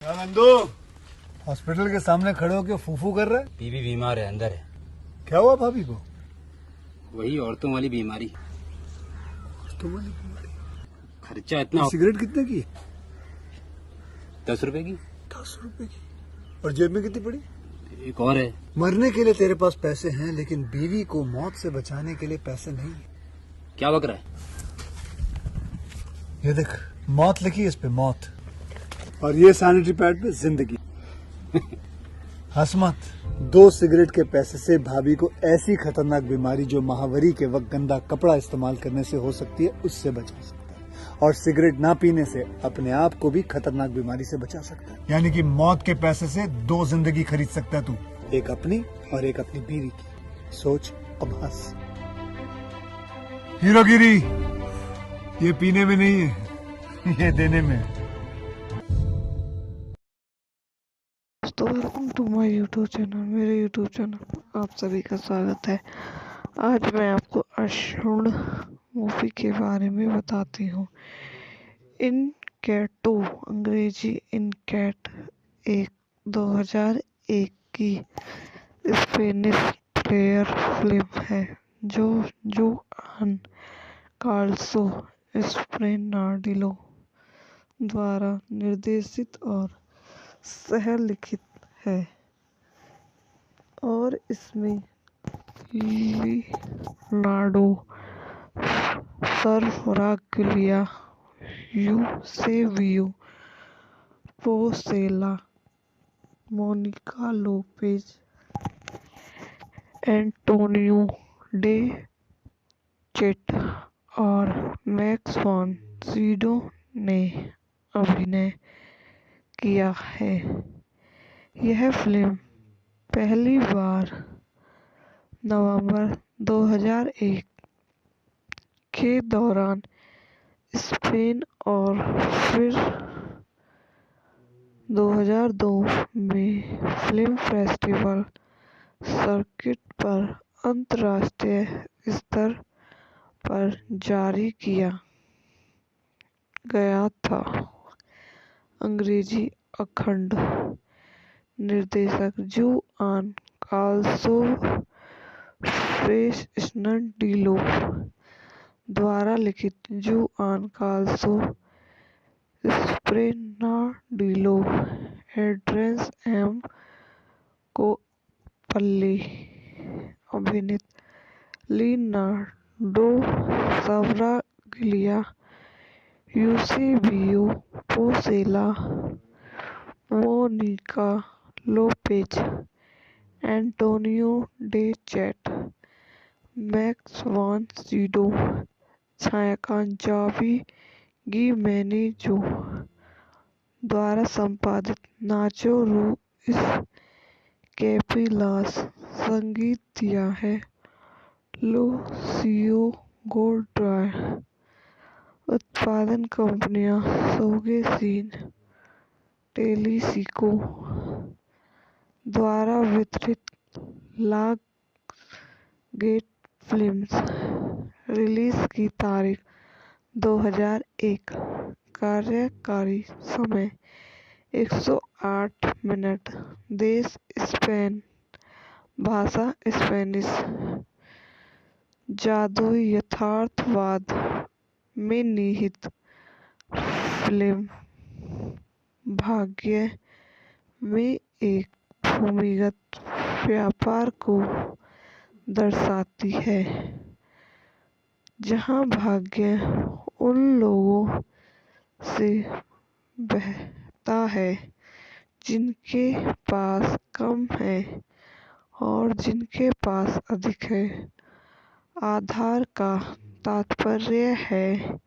क्या नंदू हॉस्पिटल के सामने खड़े होकर फूफू कर रहा है? बीवी बीमार है, अंदर है। क्या हुआ भाभी को? वही औरतों वाली बीमारी। तुम्हारी बीमारी? खर्चा इतना। सिगरेट कितने की? 10 रुपए की। 10 रुपए की। और जेब में कितनी पड़ी? एक और है। मरने के लिए तेरे पास पैसे हैं, लेकिन बीवी को मौत से बचाने के लिए पैसे नहीं है। क्या बक रहा है? ये देख, मौत लिखी है इस पे, मौत। और ये सैनिटरी पैड पे जिंदगी। हंस मत। 2 सिगरेट के पैसे से भाभी को ऐसी खतरनाक बीमारी जो महावरी के वक्त गंदा कपड़ा इस्तेमाल करने से हो सकती है, उससे बचा सकता है। और सिगरेट ना पीने से अपने आप को भी खतरनाक बीमारी से बचा सकता है। यानी कि मौत के पैसे से 2 जिंदगी खरीद सकता है तू, एक अपनी और एक अपनी बीवी की। सोच, अब हंस। हीरोगिरी ये पीने में नहीं है, ये देने में है। दोस्तों, welcome to my YouTube channel. मेरे यूट्यूब चैनल आप सभी का स्वागत है। आज मैं आपको अशुण मूवी के बारे में बताती हूँ। इनकैटो, अंग्रेजी इनकैट, एक 2001 की स्पेनिश प्लेयर फिल्म है जो जुआन कार्लोस एस्प्रेनाडिलो द्वारा निर्देशित और सह-लिखित है और इसमें Leonardo, सर्फरागिलिया, Eusebio Poncela, Monica Lopez, Antonio Dechent और मैक्स वॉन सीडो ने अभिनय किया है। यह फिल्म पहली बार नवंबर 2001 के दौरान स्पेन और फिर 2002 में फिल्म फेस्टिवल सर्किट पर अंतर्राष्ट्रीय स्तर पर जारी किया गया था। अंग्रेजी अखंड। निर्देशक जुआन कार्लोस फ्रेस्नडिलो द्वारा लिखित। Juan Carlos Fresnadillo, Adrian M Koppel अभिनीत। Leonardo, सर्फरागिलिया, Eusebio Poncela, Monica Lopez, Antonio Dechent, Max von SIDO, छायांकन जावी गिमेनेजो द्वारा संपादित। नाचो रुइस कैपेलास। संगीत दिया है लूसियो गोल्ड्राय। उत्पादन कंपनियां सोगे सीन, टेलीसिको द्वारा वितरित। लाग गेट फिल्म्स। रिलीज की तारीख 2001। कार्यकारी समय 108 मिनट। देश स्पेन। भाषा स्पेनिश। जादुई यथार्थवाद में निहित फिल्म भाग्य में एक भूमिगत व्यापार को दर्शाती है जहां भाग्य उन लोगों से बहता है जिनके पास कम है और जिनके पास अधिक है। आधार का तात्पर्य है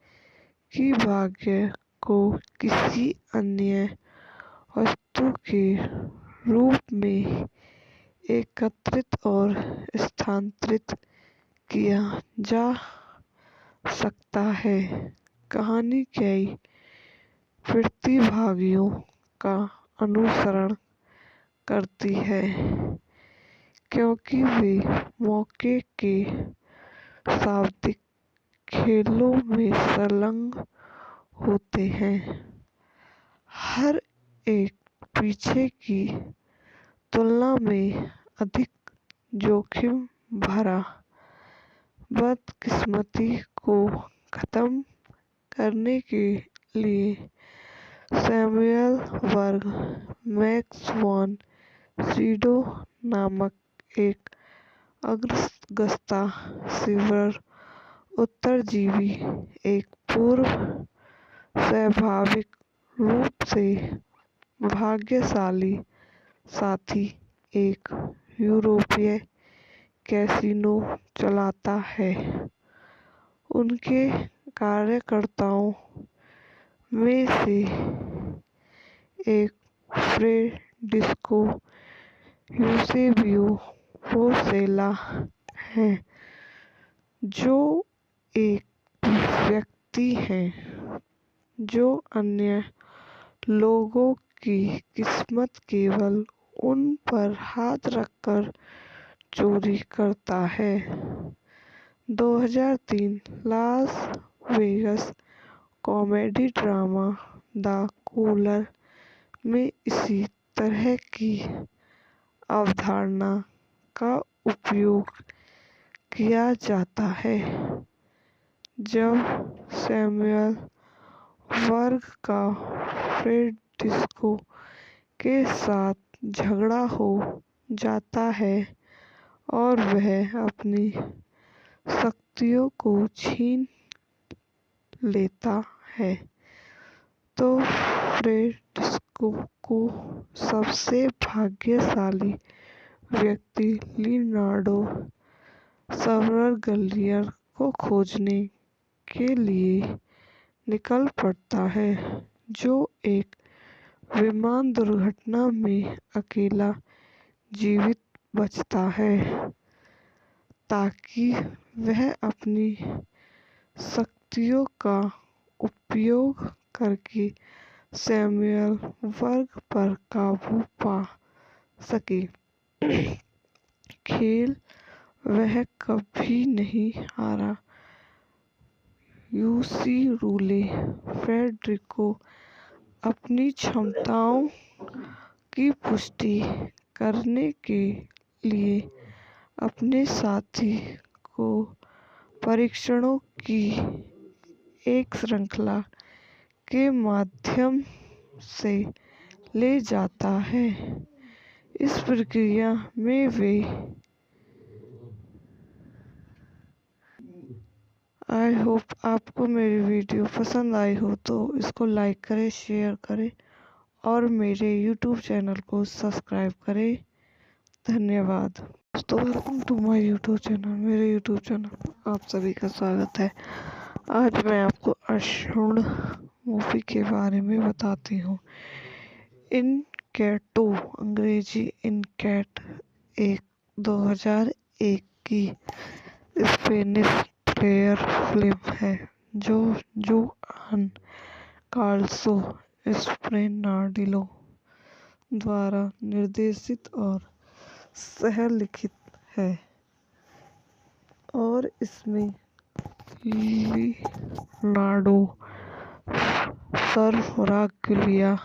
कि भाग्य को किसी अन्य वस्तु के रूप में एकत्रित और स्थानांतरित किया जा सकता है। कहानी कई प्रतिभागियों का अनुसरण करती है क्योंकि वे मौके के शाब्दिक खेलों में संलग्न होते हैं। हर एक पीछे की तुलना में अधिक जोखिम भरा। बदकिस्मती को खत्म करने के लिए सैमुअल वर्ग मैक्स वॉन सीडो नामक एक अगस्ता सिल्वर उत्तरजीवी एक पूर्व स्वाभाविक रूप से भाग्यशाली साथी एक यूरोपीय कैसीनो चलाता है। उनके कार्यकर्ताओं में से एक फ्रेडिस्को यूसेबियो पोर्सेला है, जो एक व्यक्ति है जो अन्य लोगों की किस्मत केवल उन पर हाथ रखकर चोरी करता है। 2003 Las Vegas comedy drama the cooler में इसी तरह की अवधारणा का उपयोग किया जाता है। जब सैमुअल वर्ग का फ्रेडिस्को के साथ झगड़ा हो जाता है और वह अपनी शक्तियों को छीन लेता है, तो फ्रेडिस्को को सबसे भाग्यशाली व्यक्ति लियोनार्डो स्वर्गलियर को खोजने के लिए निकल पड़ता है, जो एक विमान दुर्घटना में अकेला जीवित बचता है, ताकि वह अपनी शक्तियों का उपयोग करके सैमुअल वर्ग पर काबू पा सके। खेल वह कभी नहीं हारा। यूसीरूले फ्रेडरिको अपनी क्षमताओं की पुष्टि करने के लिए अपने साथी को परीक्षणों की एक श्रृंखला के माध्यम से ले जाता है। इस प्रक्रिया में वे आई होप आपको मेरी वीडियो पसंद आई हो तो इसको लाइक करें, शेयर करें और मेरे YouTube चैनल को सब्सक्राइब करें। धन्यवाद। दोस्तों, welcome to my YouTube channel. मेरे YouTube चैनल पर आप सभी का स्वागत है। आज मैं आपको अशुण मूवी के बारे में बताती हूँ। इनकैटो अंग्रेजी इनकैट एक 2001 की स्पेनिश थ्रिलर फिल्म है जो जुआन कार्लोस एस्प्रेनाडिलो द्वारा निर्देशित और सह-लिखित है और इसमें Leonardo Sbaraglia,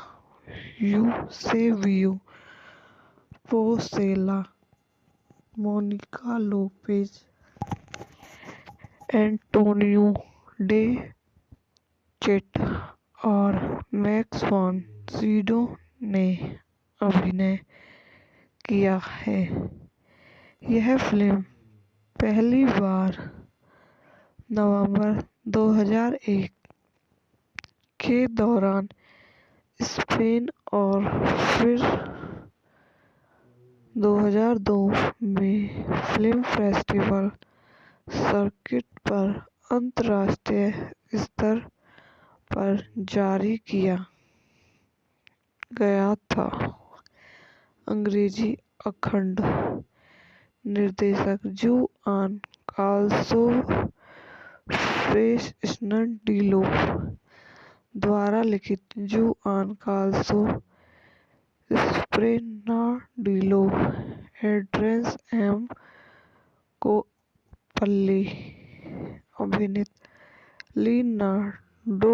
Eusebio Poncela, Monica Lopez, Antonio Dechent और मैक्स वॉन सीडो ने अभिनय किया है। यह फिल्म पहली बार नवंबर 2001 के दौरान स्पेन और फिर 2002 में फिल्म फेस्टिवल सर्किट पर अंतर्राष्ट्रीय स्तर पर जारी किया गया था। अंग्रेजी अखंड निर्देशक जुआन कार्लोस फ्रेस्नडिलो द्वारा लिखित Juan Carlos Fresnadillo, Adrian M Koppel अभिनीत Leonardo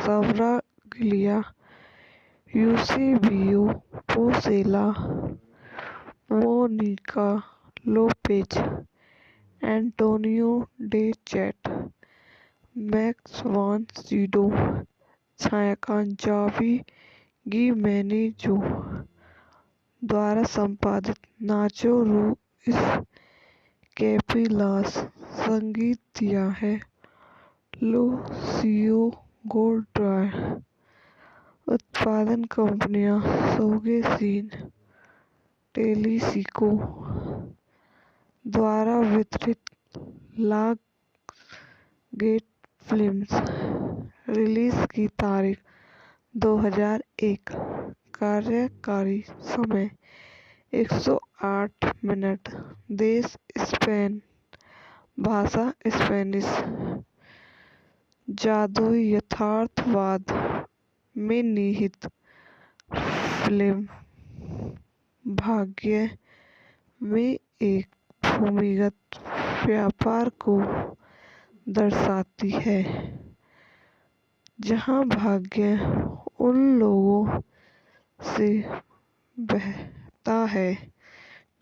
Sbaraglia, Eusebio Poncela, Monica Lopez, Antonio Dechent, Max von Sydow, छायाकांत जावी गिमेनेजो द्वारा संपादित नाचो रूइस कैपिलास। संगीत दिया है लूसियो गोल्ड्रायर। उत्पादन कंपनियां सोगे सीन, टेलीसिको द्वारा वितरित लाग गेट फिल्म्स। रिलीज की तारीख 2001। कार्यकारी समय 108 मिनट। देश स्पेन, भाषा स्पेनिश। जादुई यथार्थवाद में निहित फिल्म भाग्य में एक भूमिगत व्यापार को दर्शाती है जहां भाग्य उन लोगों से बहता है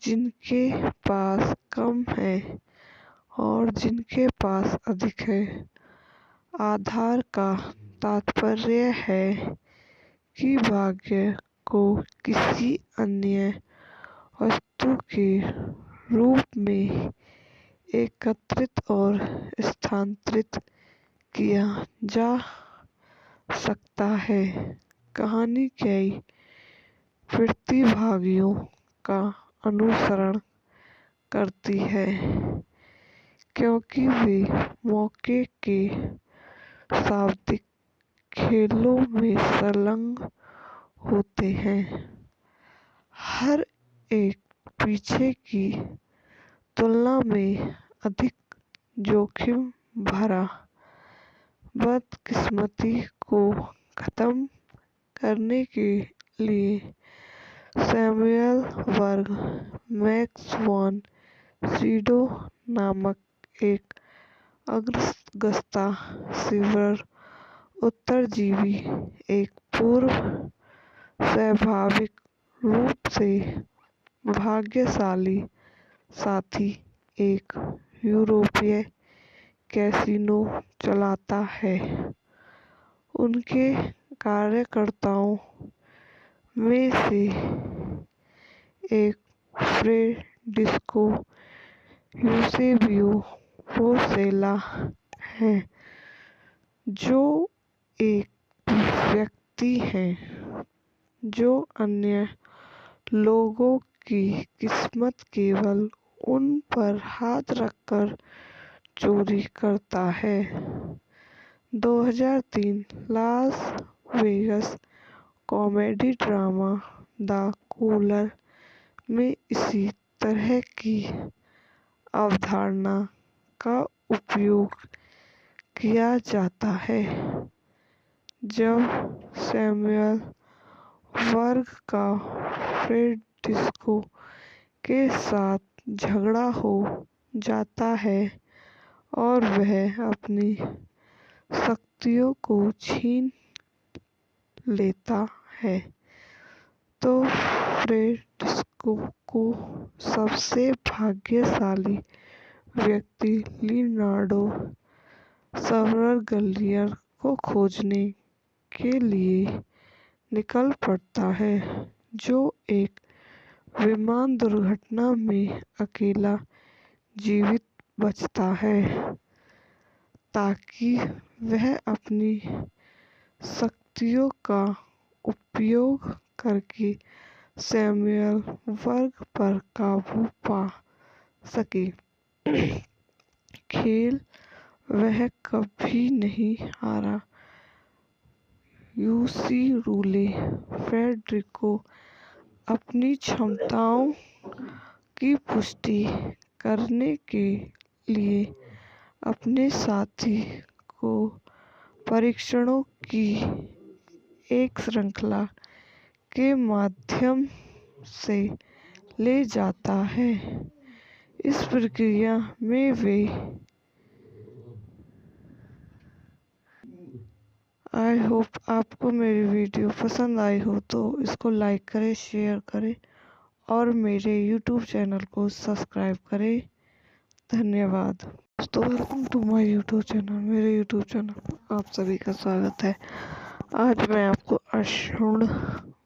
जिनके पास कम है और जिनके पास अधिक है। आधार का तात्पर्य है कि भाग्य को किसी अन्य वस्तु के रूप में एकत्रित और स्थानांतरित किया जा सकता है। कहानी कई प्रतिभागियों का अनुसरण करती है क्योंकि वे मौके के शाब्दिक खेलों में संलग्न होते हैं। हर एक पीछे की तुलना में अधिक जोखिम भरा। बदकिस्मती को खत्म करने के लिए सैमुअल वर्ग मैक्स वान सीडो नामक एक अगस्ता सिल्वर उत्तरजीवी, एक पूर्व स्वाभाविक रूप से भाग्यशाली साथी, एक यूरोपीय कैसीनो चलाता है। उनके कार्यकर्ताओं में से एक फ्रेडरिको यूसेबियो पोसेला है, जो एक व्यक्ति है जो अन्य लोगों की किस्मत केवल उन पर हाथ रखकर चोरी करता है। 2003 Las Vegas comedy drama the cooler में इसी तरह की अवधारणा का उपयोग किया जाता है। जब सैमुअल वर्ग का फ्रेडरिको के साथ झगड़ा हो जाता है और वह अपनी शक्तियों को छीन लेता है, तो फ्रेडरिको को सबसे भाग्यशाली व्यक्ति लियोनार्डो स्वर्गलियर को खोजने के लिए निकल पड़ता है, जो एक विमान दुर्घटना में अकेला जीवित बचता है, ताकि वह अपनी शक्तियों का उपयोग करके सैमुअल वर्ग पर काबू पा सके। खेल वह कभी नहीं हारा। यूसीरूले फ्रेडरिको अपनी क्षमताओं की पुष्टि करने के लिए अपने साथी को परीक्षणों की एक श्रृंखला के माध्यम से ले जाता है। इस प्रक्रिया में वे आई होप आपको मेरी वीडियो पसंद आई हो तो इसको लाइक करें, शेयर करें और मेरे यूट्यूब चैनल को सब्सक्राइब करें। धन्यवाद। दोस्तों, welcome to my YouTube channel. मेरे यूट्यूब चैनल पर आप सभी का स्वागत है। आज मैं आपको अशुण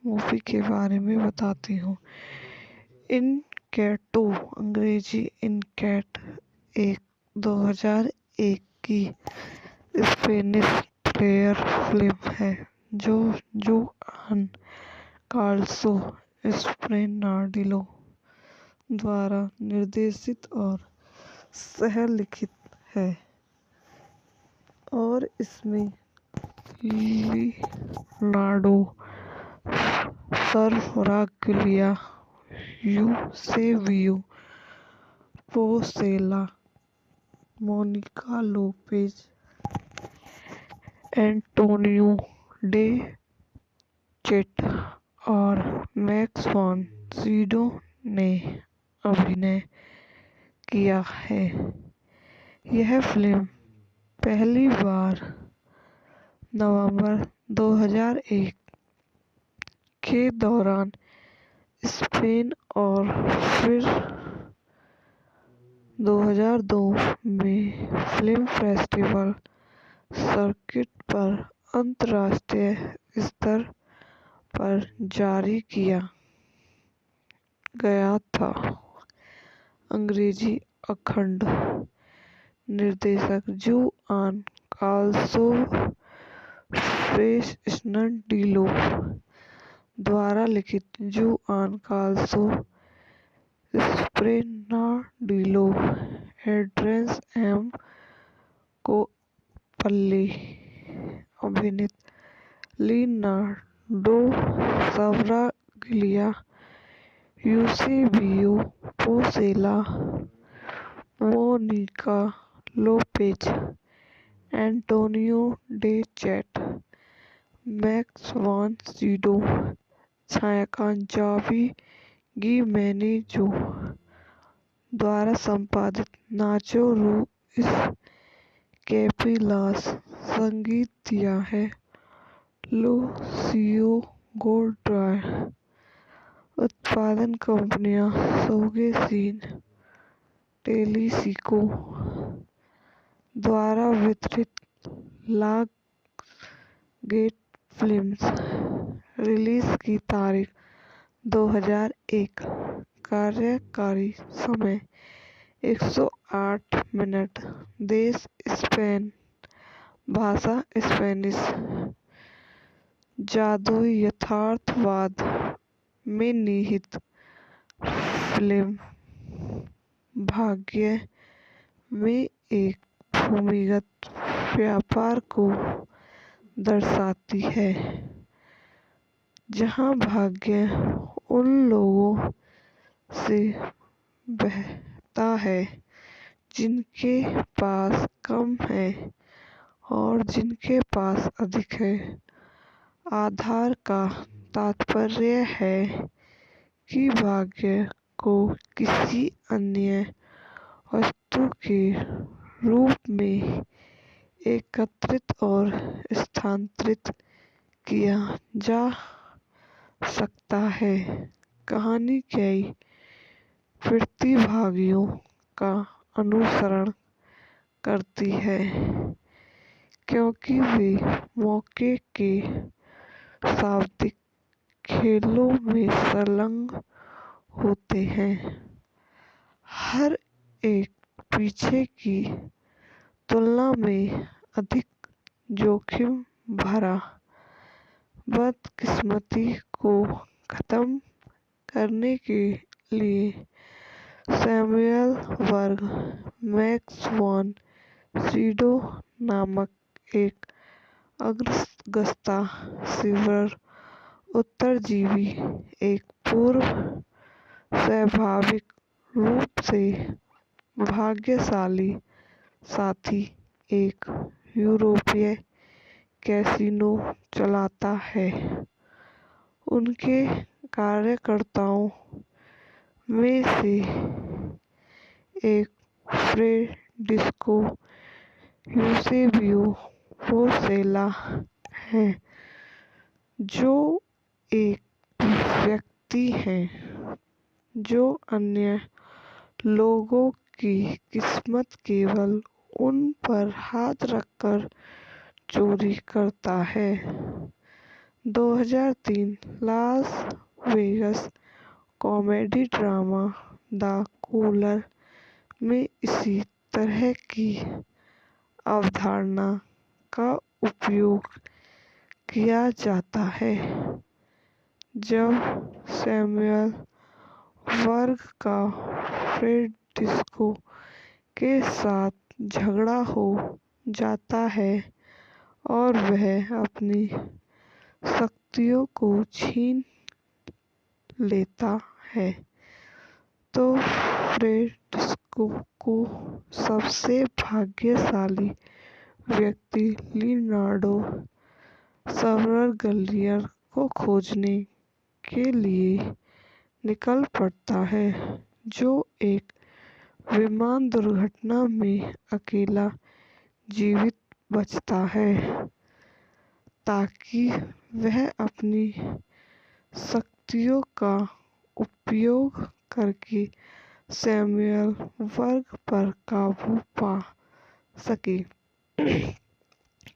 मूवी के बारे में बताती हूँ। इनकैटो, अंग्रेजी इनकैट, एक 2001 की स्पेनिश थ्रिलर फिल्म है जो जुआन कार्लोस एस्प्रेनाडिलो द्वारा निर्देशित और सह-लिखित है और इसमें Leonardo, सर्फरागिलिया, Eusebio Poncela, Monica Lopez, Antonio Dechent और मैक्स वॉन सीडो ने अभिनय किया है। यह फिल्म पहली बार नवंबर 2001 के दौरान स्पेन और फिर 2002 में फिल्म फेस्टिवल सर्किट पर अंतर्राष्ट्रीय स्तर पर जारी किया गया था। अंग्रेजी अखंड, निर्देशक जुआन कार्लोस फ्रेस्नडिलो द्वारा लिखित Juan Carlos Fresnadillo, Adrian M Koppel, अभिनीत Leonardo, सर्फरागिलिया, Eusebio Poncela, Monica Lopez, Antonio Dechent, Max von Sydow, छायाकांत जावी गिमेनेजो द्वारा संपादित, नाचो रुइस कैपेलास, संगीत दिया है लूसियो गोल्ड्राय, उत्पादन कंपनियां सोगे सीन, टेलीसिको द्वारा वितरित, लाग गेट फिल्म्स। रिलीज की तारीख 2001, कार्यकारी समय 108 मिनट, देश स्पेन, भाषा स्पेनिश। जादुई यथार्थवाद में निहित फिल्म भाग्य में एक भूमिगत व्यापार को दर्शाती है जहां भाग्य उन लोगों से बहता है जिनके पास कम है और जिनके पास अधिक है। आधार का तात्पर्य है कि भाग्य को किसी अन्य वस्तु के रूप में एकत्रित और स्थानांतरित किया जा सकता है। कहानी कई प्रतिभागियों का अनुसरण करती है क्योंकि वे मौके के शाब्दिक खेलों में संलग्न होते हैं। हर एक पीछे की तुलना में अधिक जोखिम भरा बदकिस्मती को खत्म करने के लिए सैमुअल वर्ग मैक्स वॉन सीडो नामक एक अगस्ता सिल्वर उत्तरजीवी, एक पूर्व स्वाभाविक रूप से भाग्यशाली साथी, एक यूरोपीय कैसीनो चलाता है। उनके कार्यकर्ताओं में से एक फ्रेडरिको यूसेबियो पोसेला हैं जो एक व्यक्ति हैं जो अन्य लोगों की किस्मत केवल उन पर हाथ रखकर चोरी करता है। 2003 Las Vegas comedy drama the cooler में इसी तरह की अवधारणा का उपयोग किया जाता है। जब सैमुअल वर्ग का फ्रेड डिस्को के साथ झगड़ा हो जाता है और वह अपनी शक्तियों को छीन लेता है, तो फ्रेड डिस्को को सबसे भाग्यशाली व्यक्ति लियोनार्डो सवर्गलियर को खोजने के लिए निकल पड़ता है, जो एक विमान दुर्घटना में अकेला जीवित बचता है, ताकि वह अपनी शक्तियों का उपयोग करके सैमुअल वर्ग पर काबू पा सके।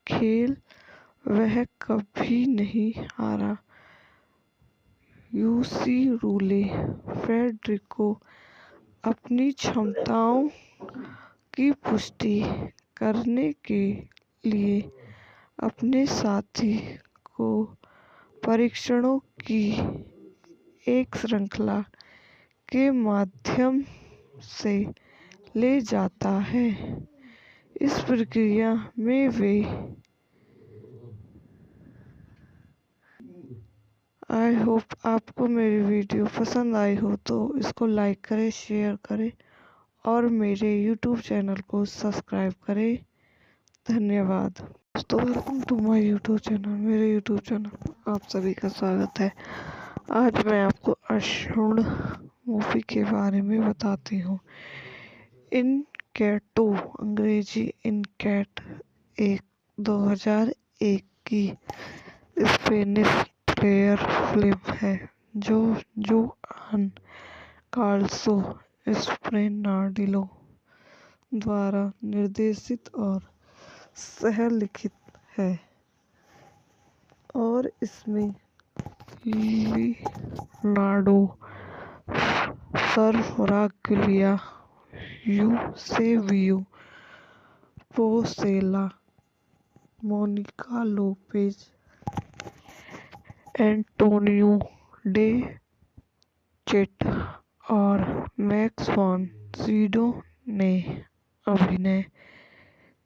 खेल वह कभी नहीं हारा। यूसी रूले फ्रेडरिको अपनी क्षमताओं की पुष्टि करने के लिए अपने साथी को परीक्षणों की एक श्रृंखला के माध्यम से ले जाता है। इस प्रक्रिया में वे आई होप आपको मेरी वीडियो पसंद आई हो तो इसको लाइक करें, शेयर करें और मेरे YouTube चैनल को सब्सक्राइब करें। धन्यवाद। दोस्तों, welcome to my YouTube channel. मेरे YouTube चैनल पर आप सभी का स्वागत है। आज मैं आपको अशुण मूवी के बारे में बताती हूँ। इनकैटो अंग्रेजी इनकैट एक 2001 की स्पेनिश थ्रिलर फिल्म है जो जुआन कार्लोस एस्प्रेनाडिलो द्वारा निर्देशित और सह-लिखित है और इसमें Leonardo सवर्गलिया, Eusebio Poncela, Monica Lopez, Antonio Dechent और मैक्स वॉन सीडो ने अभिनय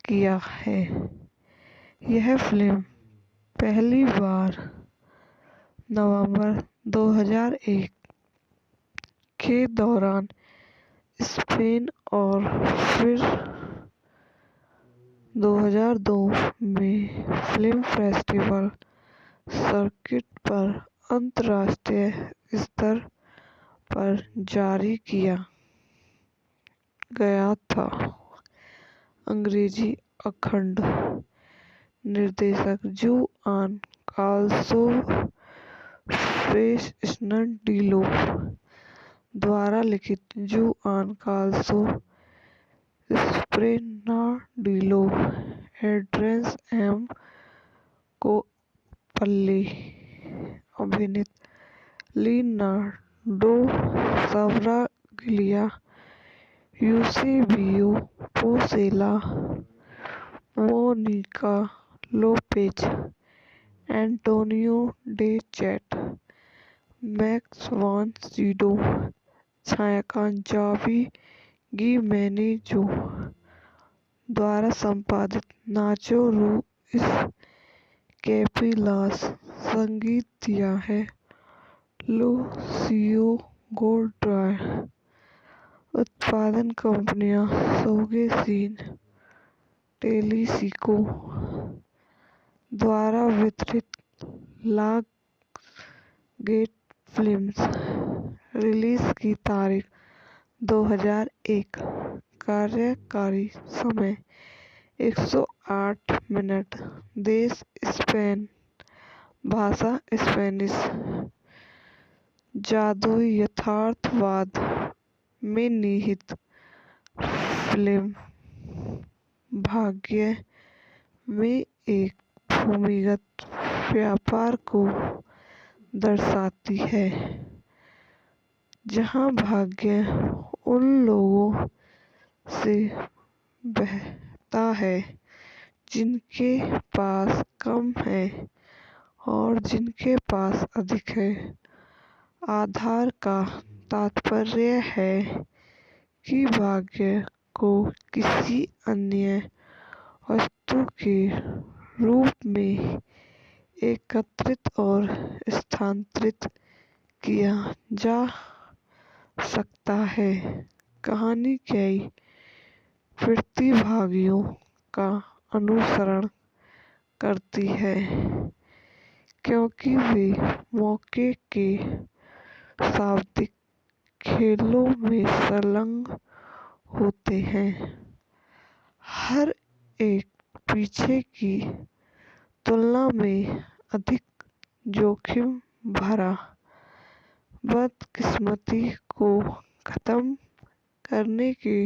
किया है। यह फिल्म पहली बार नवंबर 2001 के दौरान स्पेन और फिर 2002 में फिल्म फेस्टिवल सर्किट पर अंतर्राष्ट्रीय स्तर पर जारी किया गया था। अंग्रेजी अखंड निर्देशक जुआन कार्लोस फ्रेस्नडिलो द्वारा लिखित Juan Carlos Fresnadillo, Adrian M Koppel अभिनीत Leonardo सवर्गलिया, Eusebio Poncela, Monica Lopez, Antonio Dechent, Max von SIDO, छायांकन जावी गिमेनेजो द्वारा संपादित, नाचो रुइस कैपेलास संगीत दिया है, लूसियो गोडॉय। उत्पादन कंपनियां सोगे सीन टेलीसिको द्वारा वितरित, लाग गेट फिल्म्स। रिलीज की तारीख 2001। कार्यकारी समय 108 मिनट। देश स्पेन। भाषा स्पेनिश। जादुई यथार्थवाद में निहित फिल्म भाग्य में एक भूमिगत व्यापार को दर्शाती है जहां भाग्य उन लोगों से बहता है जिनके पास कम है और जिनके पास अधिक है। आधार का तात्पर्य है कि भाग्य को किसी अन्य वस्तु के रूप में एकत्रित और स्थानांतरित किया जा सकता है। कहानी कई प्रतिभागियों का अनुसरण करती है क्योंकि वे मौके के शाब्दिक खेलों में संलग्न होते हैं। हर एक पीछे की तुलना में अधिक जोखिम भरा बदकिस्मती को खत्म करने के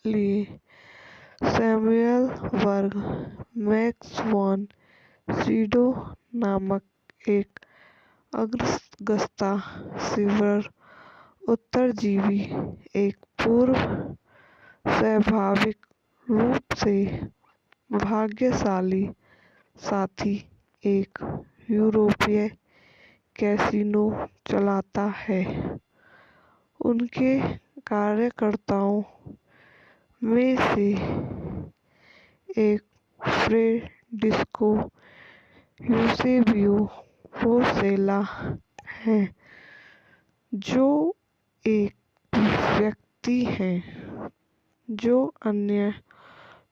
लिए सैमुअल वर्ग मैक्स वॉन सीडो नामक एक अगस्ता सिल्वर उत्तरजीवी एक पूर्व स्वाभाविक रूप से भाग्यशाली साथी एक यूरोपीय कैसीनो चलाता है। उनके कार्यकर्ताओं में से एक फ्रेडिस्को यूसेबियो रोसेला है जो एक व्यक्ति है जो अन्य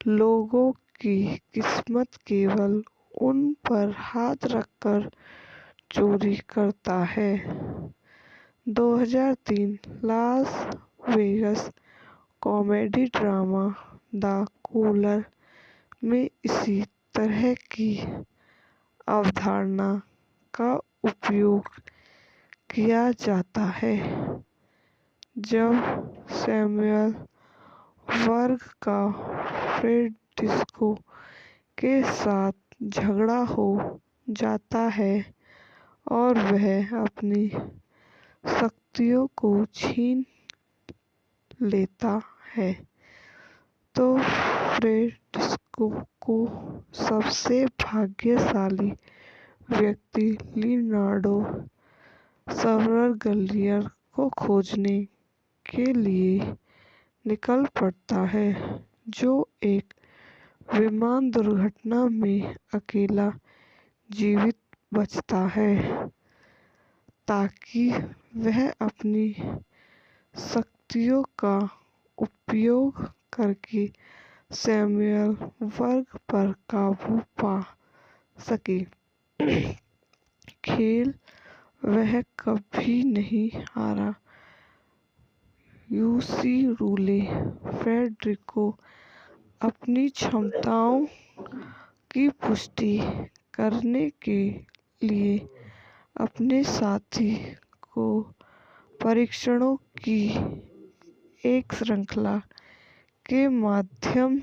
लोगों की किस्मत केवल उन पर हाथ रखकर चोरी करता है। 2003 Las Vegas comedy drama the cooler में इसी तरह की अवधारणा का उपयोग किया जाता है जब सैमुअल वर्ग का फ्रेडिस्को के साथ झगड़ा हो जाता है और वह अपनी शक्तियों को छीन लेता है तो फ्रेडिस्को को सबसे भाग्यशाली व्यक्ति लियोनार्डो स्वर्गलियर को खोजने के लिए निकल पड़ता है जो एक विमान दुर्घटना में अकेला जीवित बचता है ताकि वह अपनी शक्तियों का उपयोग करके सैमुअल वर्ग पर काबू पा सके। खेल वह कभी नहीं हारा। यूसी रूले फ्रेडरिको अपनी क्षमताओं की पुष्टि करने के लिए अपने साथी को परीक्षणों की एक श्रृंखला के माध्यम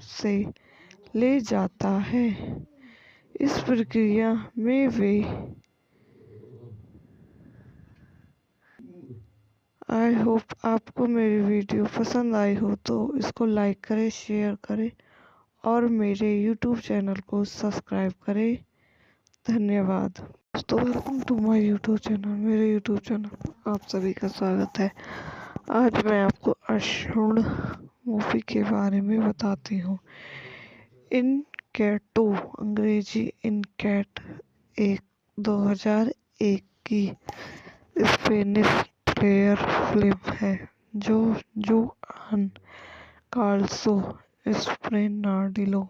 से ले जाता है। इस प्रक्रिया में वे आई होप आपको मेरी वीडियो पसंद आई हो तो इसको लाइक करें, शेयर करें और मेरे YouTube चैनल को सब्सक्राइब करें। धन्यवाद। दोस्तों, welcome to my YouTube channel. मेरे YouTube चैनल पर आप सभी का स्वागत है। आज मैं आपको अशुण मूवी के बारे में बताती हूँ। इनकैटो अंग्रेजी इनकैट एक 2001 की स्पेनिश थ्रिलर फिल्म है जो जुआन कार्लोस एस्प्रेनाडिलो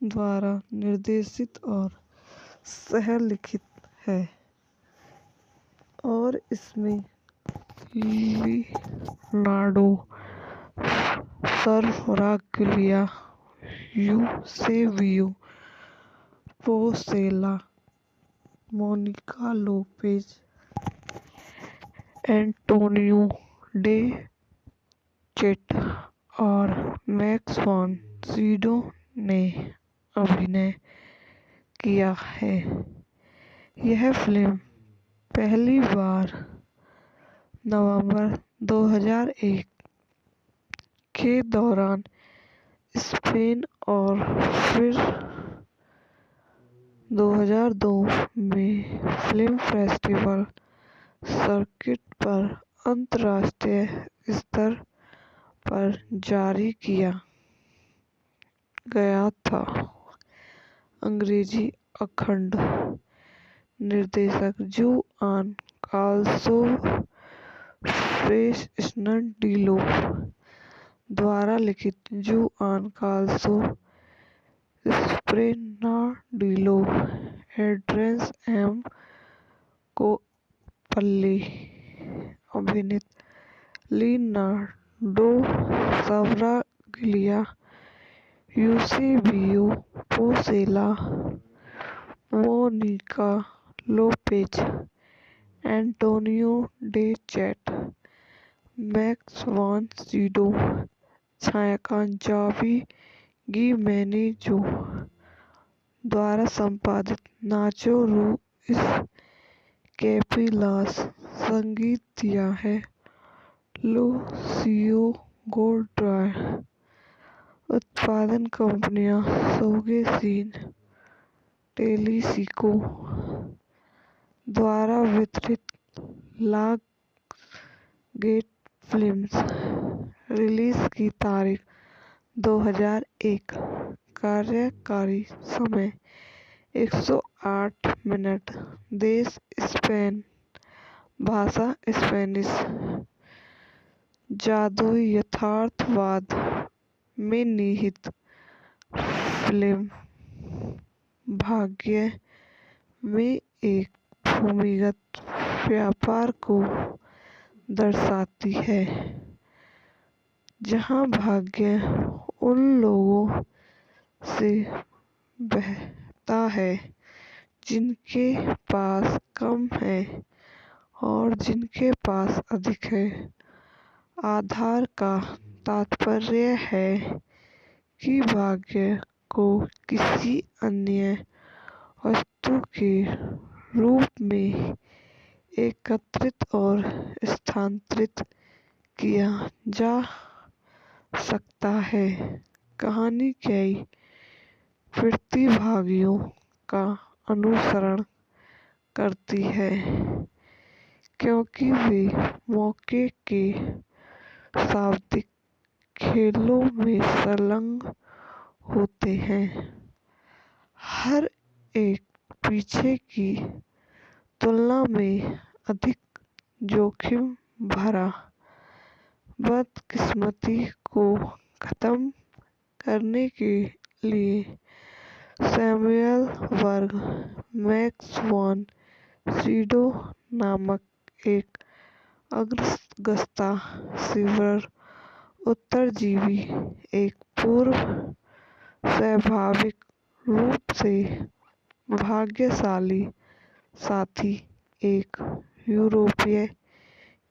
द्वारा निर्देशित और सह-लिखित है और इसमें Leonardo Sbaraglia Eusebio Poncela, Monica Lopez, Antonio Dechent और मैक्स वॉन सीडो ने अभिनय किया है। यह फिल्म पहली बार नवंबर 2001 के दौरान स्पेन और फिर 2002 में फिल्म फेस्टिवल सर्किट पर अंतर्राष्ट्रीय स्तर पर जारी किया गया था। अंग्रेजी अखंड निर्देशक जुआन कार्लोस फ्रेस्नडिलो द्वारा लिखित Juan Carlos फ्रेस्नडिलो, Adrian M Koppel, अभिनीत Leonardo सब्रागिलिया, Eusebio Poncela, Monica Lopez, Antonio Dechent, Max von Sydow, छायाकांत जावी गिमेनेजो द्वारा संपादित नाचो रूइस कैपिलास, संगीत दिया है लूसियो गोल्ड्राय, उत्पादन कंपनियां सोगे सीन टेलीसिको द्वारा वितरित ला गेट फिल्म्स, रिलीज की तारीख 2001, कार्यकारी समय 108 मिनट, देश स्पेन, भाषा स्पेनिश, जादुई यथार्थवाद में निहित फिल्म भाग्य में एक भूमिगत व्यापार को दर्शाती है जहां भाग्य उन लोगों से बहता है जिनके पास कम है और जिनके पास अधिक है। आधार का तात्पर्य है कि भाग्य को किसी अन्य वस्तु के रूप में एकत्रित और स्थानांतरित किया जा सकता है। कहानी कई प्रतिभागियों का अनुसरण करती है क्योंकि वे मौके के शाब्दिक खेलों में संलग्न होते हैं। हर एक पीछे की तुलना में अधिक जोखिम भरा बदकिस्मती को खत्म करने के लिए सैमुअल वर्ग मैक्स वॉन सीडो नामक एक अगस्ता सिल्वर उत्तरजीवी, एक पूर्व स्वाभाविक रूप से भाग्यशाली साथी, एक यूरोपीय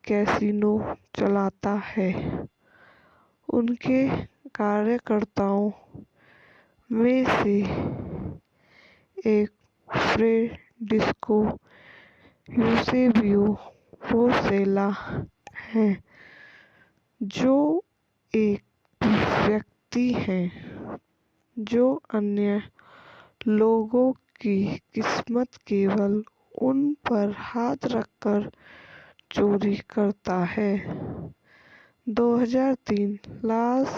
कैसीनो चलाता है। उनके कार्यकर्ताओं में से एक फ्रेडरिको यूसेबियो पोसेला है, जो एक व्यक्ति है जो अन्य लोगों की किस्मत केवल उन पर हाथ रखकर चोरी करता है। 2003 Las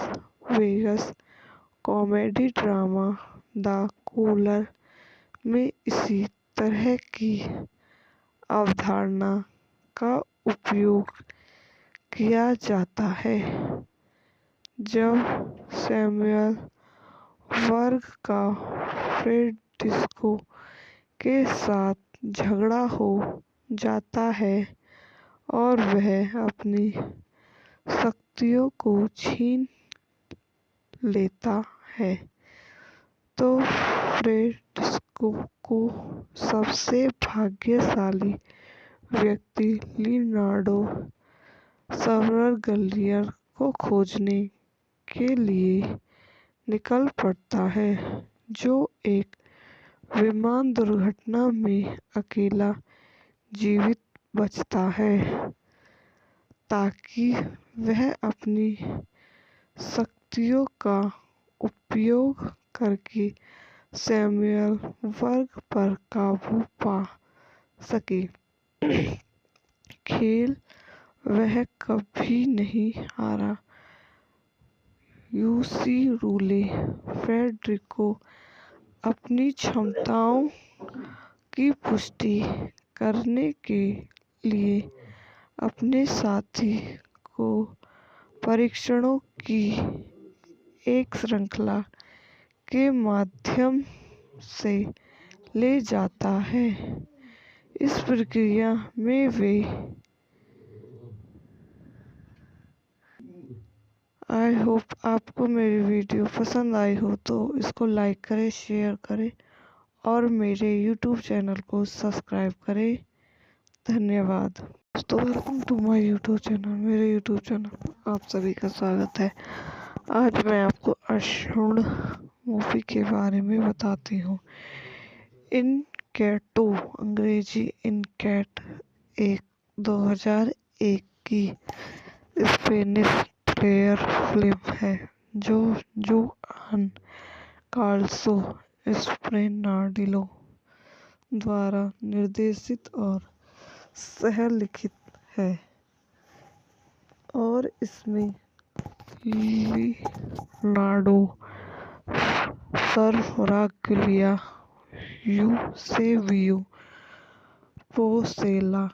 Vegas comedy drama the cooler में इसी तरह की अवधारणा का उपयोग किया जाता है। जब सैमुअल वर्ग का फ्रेडरिको के साथ झगड़ा हो जाता है और वह अपनी शक्तियों को छीन लेता है तो फ्रेडरिको को सबसे भाग्यशाली व्यक्ति लियोनार्डो सर्वगलियर को खोजने के लिए निकल पड़ता है, जो एक विमान दुर्घटना में अकेला जीवित बचता है, ताकि वह अपनी शक्तियों का उपयोग करके सैमुअल वर्ग पर काबू पा सके। खेल वह कभी नहीं हारा। यूसी रूले फ्रेडरिको अपनी क्षमताओं की पुष्टि करने के लिए अपने साथी को परीक्षणों की एक श्रृंखला के माध्यम से ले जाता है। इस प्रक्रिया में वे आई होप आपको मेरी वीडियो पसंद आई हो तो इसको लाइक करें, शेयर करें और मेरे YouTube चैनल को सब्सक्राइब करें। धन्यवाद। दोस्तों, welcome to my YouTube channel. मेरे YouTube चैनल पर आप सभी का स्वागत है। आज मैं आपको अशुण मूवी के बारे में बताती हूँ। इनकैटो अंग्रेजी इनकैट एक 2001 की स्पेनिश थ्रिलर फिल्म है जो जुआन कार्लोस एस्प्रेनाडिलो द्वारा निर्देशित और सह-लिखित है और इसमें Leonardo सर्वगलिया, Eusebio Poncela,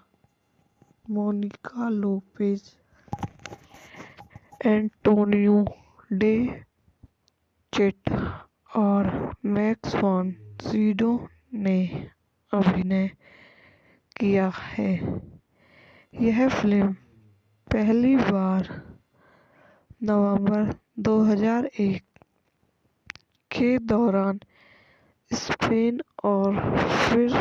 Monica Lopez, Antonio Dechent और मैक्स वॉन सीडो ने अभिनय किया है। यह फिल्म पहली बार नवंबर 2001 के दौरान स्पेन और फिर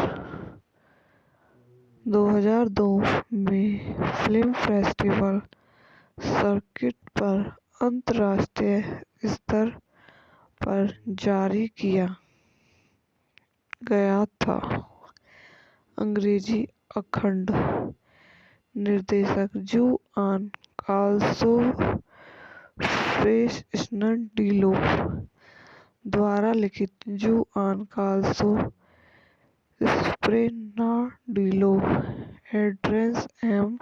2002 में फिल्म फेस्टिवल सर्किट पर अंतर्राष्ट्रीय स्तर पर जारी किया गया था। अंग्रेजी अखंड निर्देशक जुआन कार्लोस फ्रेस्नडिलो द्वारा लिखित Juan Carlos Fresnadillo, Adrian M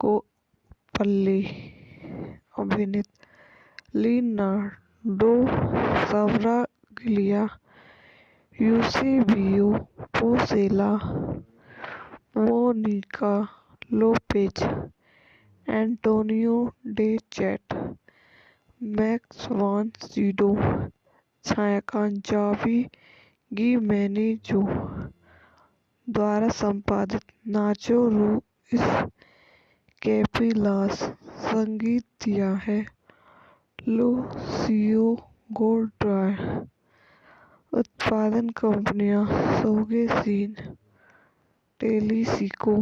Koppel अभिनीत Leonardo सर्वगलिया, Eusebio Poncela, Monica Lopez, Antonio Dechent, Max von Sydow, छायाकांत जावी गिमेनेजो द्वारा संपादित नाचो रुइस कैपेलास, संगीत दिया है लूसियो गोल्ड्राय, उत्पादन कंपनियां सोगे सीन टेलीसिको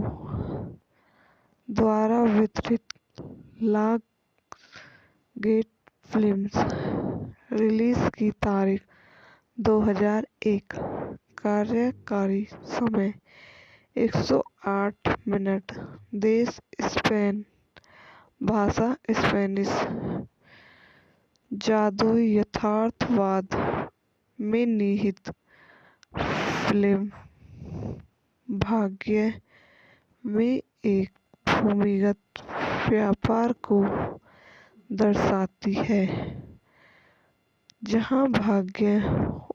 द्वारा वितरित लाग गेट फिल्म्स, रिलीज की तारीख 2001, कार्यकारी समय 108 मिनट, देश स्पेन, भाषा स्पेनिश, जादुई यथार्थवाद में निहित फिल्म भाग्य में एक भूमिगत व्यापार को दर्शाती है, जहां भाग्य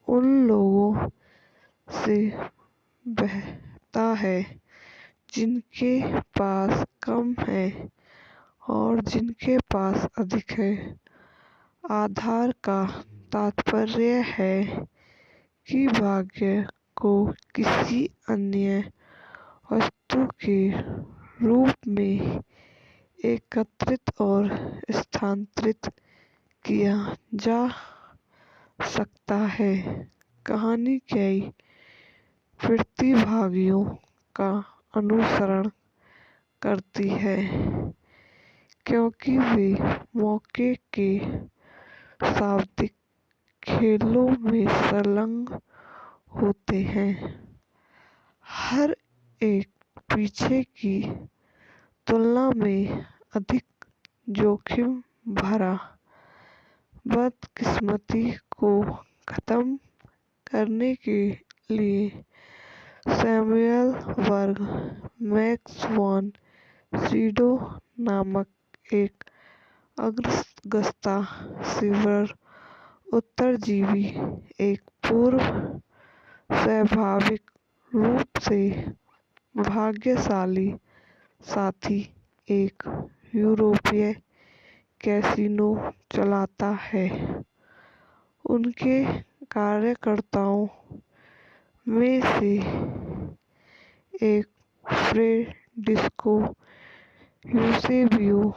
उन लोगों से बहता है जिनके पास कम है और जिनके पास अधिक है। आधार का तात्पर्य है कि भाग्य को किसी अन्य वस्तु के रूप में एकत्रित और स्थानांतरित किया जा सकता है। कहानी कई प्रतिभागियों का अनुसरण करती है क्योंकि वे मौके के शाब्दिक खेलों में संलग्न होते हैं। हर एक पीछे की तुलना में अधिक जोखिम भरा बदकिस्मती को खत्म करने के लिए सैमुअल वर्ग मैक्स सीडो नामक एक अगस्ता सिल्वर उत्तरजीवी, एक पूर्व स्वाभाविक रूप से भाग्यशाली साथी, एक यूरोपीय कैसीनो चलाता है। उनके कार्यकर्ताओं में से एक फ्रेडरिको यूसेबियो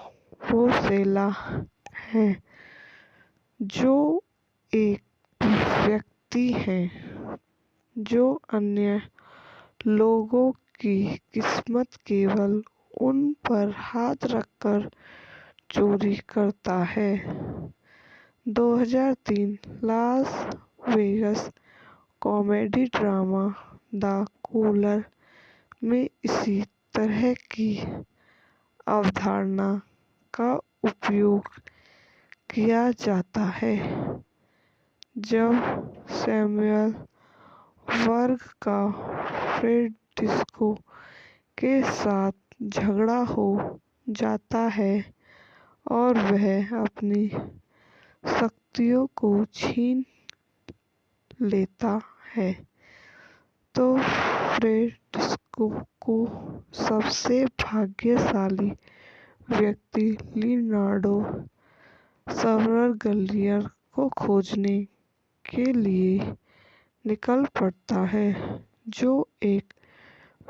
पोर्सेला है, जो एक व्यक्ति है जो अन्य लोगों की किस्मत केवल उन पर हाथ रखकर चोरी करता है। 2003 Las Vegas comedy drama the cooler में इसी तरह की अवधारणा का उपयोग किया जाता है। जब सैमुअल वर्ग का फ्रेडरिको के साथ झगड़ा हो जाता है और वह अपनी शक्तियों को छीन लेता है, तो फ्रेडरिको को सबसे भाग्यशाली व्यक्ति लियोनार्डो स्वर्गलियर को खोजने के लिए निकल पड़ता है, जो एक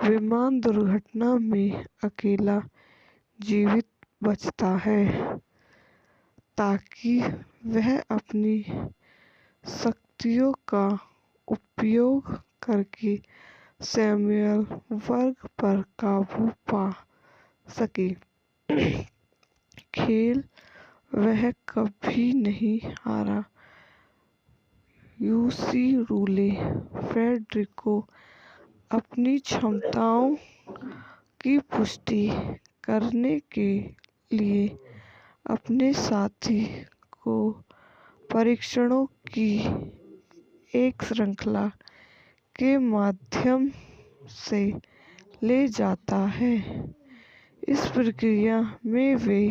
विमान दुर्घटना में अकेला जीवित बचता है, ताकि वह अपनी शक्तियों का उपयोग करके सैमुअल वर्ग पर काबू पा सके। खेल वह कभी नहीं हारा। यूसीरूले फ्रेडरिको अपनी क्षमताओं की पुष्टि करने के लिए अपने साथी को परीक्षणों की एक श्रृंखला के माध्यम से ले जाता है। इस प्रक्रिया में वे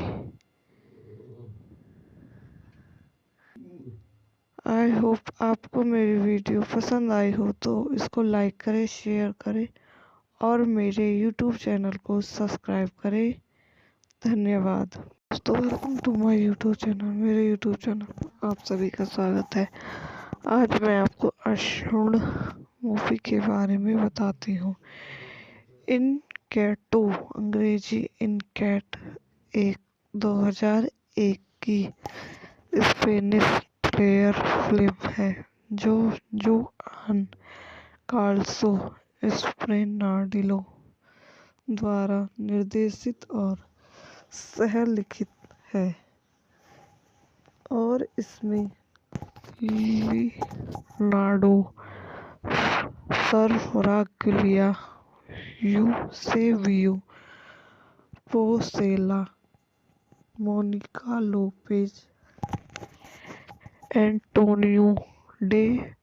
आई होप आपको मेरी वीडियो पसंद आई हो तो इसको लाइक करें, शेयर करें और मेरे YouTube चैनल को सब्सक्राइब करें। धन्यवाद। दोस्तों, welcome to my YouTube channel. मेरे YouTube चैनल पर आप सभी का स्वागत है। आज मैं आपको अशुण मूवी के बारे में बताती हूँ। इनकैटो अंग्रेजी इनकैट एक 2001 की स्पेनिश थ्रिलर फिल्म है जो जुआन कार्लोस एस्प्रेनाडिलो द्वारा निर्देशित और सह-लिखित है और इसमें Leonardo Sbaraglia, Eusebio Poncela, Monica Lopez, Antonio day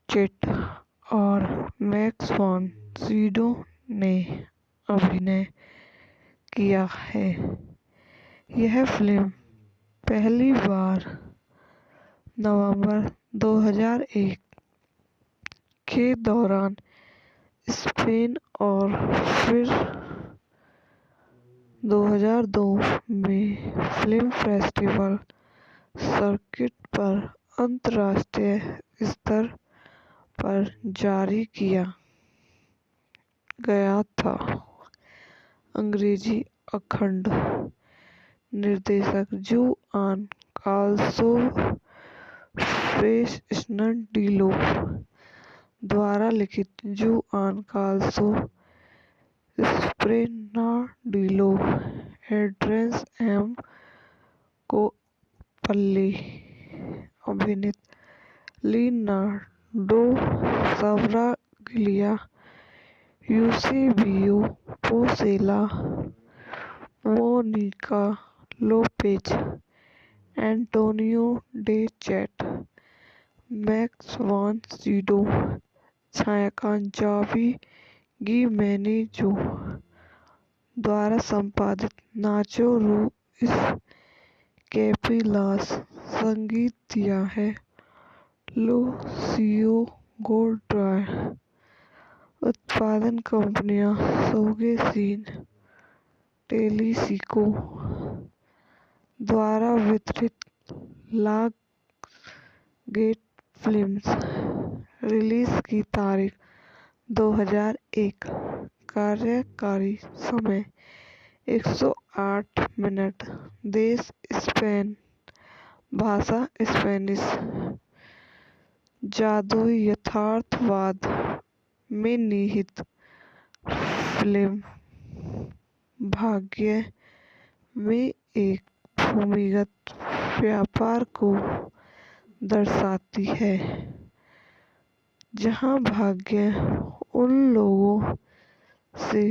चेट और मैक्स वॉन सीडो ने अभिनय किया है। यह फिल्म पहली बार नवंबर 2001 के दौरान स्पेन और फिर 2002 में फिल्म फेस्टिवल सर्किट पर अंतर्राष्ट्रीय स्तर पर जारी किया गया था। अंग्रेजी अखंड निर्देशक जुआन कार्लोस फ्रेशनर द्वारा लिखित Juan Carlos Fresnadillo, Andres M Koppel अभिनीत Leonardo Sbaraglia, Eusebio Poncela, Monica Lopez, Antonio Dechent, Max von Sydow, छायाकांत जावी गिमेनेजो द्वारा संपादित नाचो रूइस कैपेलास, संगीत दिया है लूसियो गोल्ड्राय, उत्पादन कंपनियां सोगे सीन, टेलीसिको द्वारा वितरित लाग गेट फिल्म्स, रिलीज की तारीख 2001, कार्यकारी समय 108 मिनट, देश स्पेन, भाषा स्पेनिश, जादुई यथार्थवाद में निहित फिल्म भाग्य में एक भूमिगत व्यापार को दर्शाती है जहां भाग्य उन लोगों से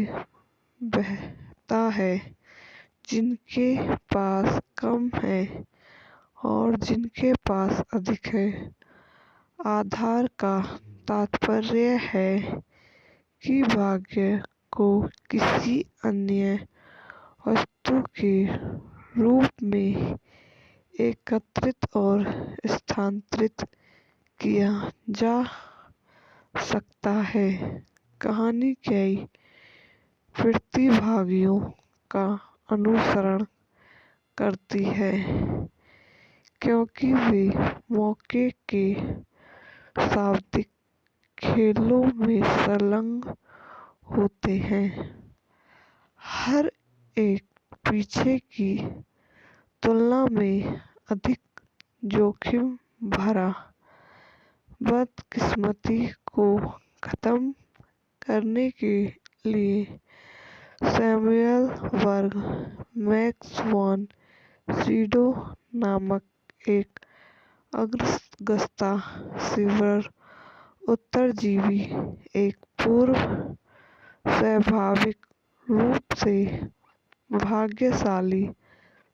बहता है जिनके पास कम है और जिनके पास अधिक है। आधार का तात्पर्य है कि भाग्य को किसी अन्य वस्तु के रूप में एकत्रित और स्थानांतरित किया जा सकता है। कहानी कई प्रतिभागियों का अनुसरण करती है क्योंकि वे मौके के शाब्दिक खेलों में संलग्न होते हैं। हर एक पीछे की तुलना में अधिक जोखिम भरा बदकिस्मती को खत्म करने के लिए सैमुअल वर्ग मैक्स वान सीडो नामक एक अगस्ता सिल्वर उत्तरजीवी, एक पूर्व स्वाभाविक रूप से भाग्यशाली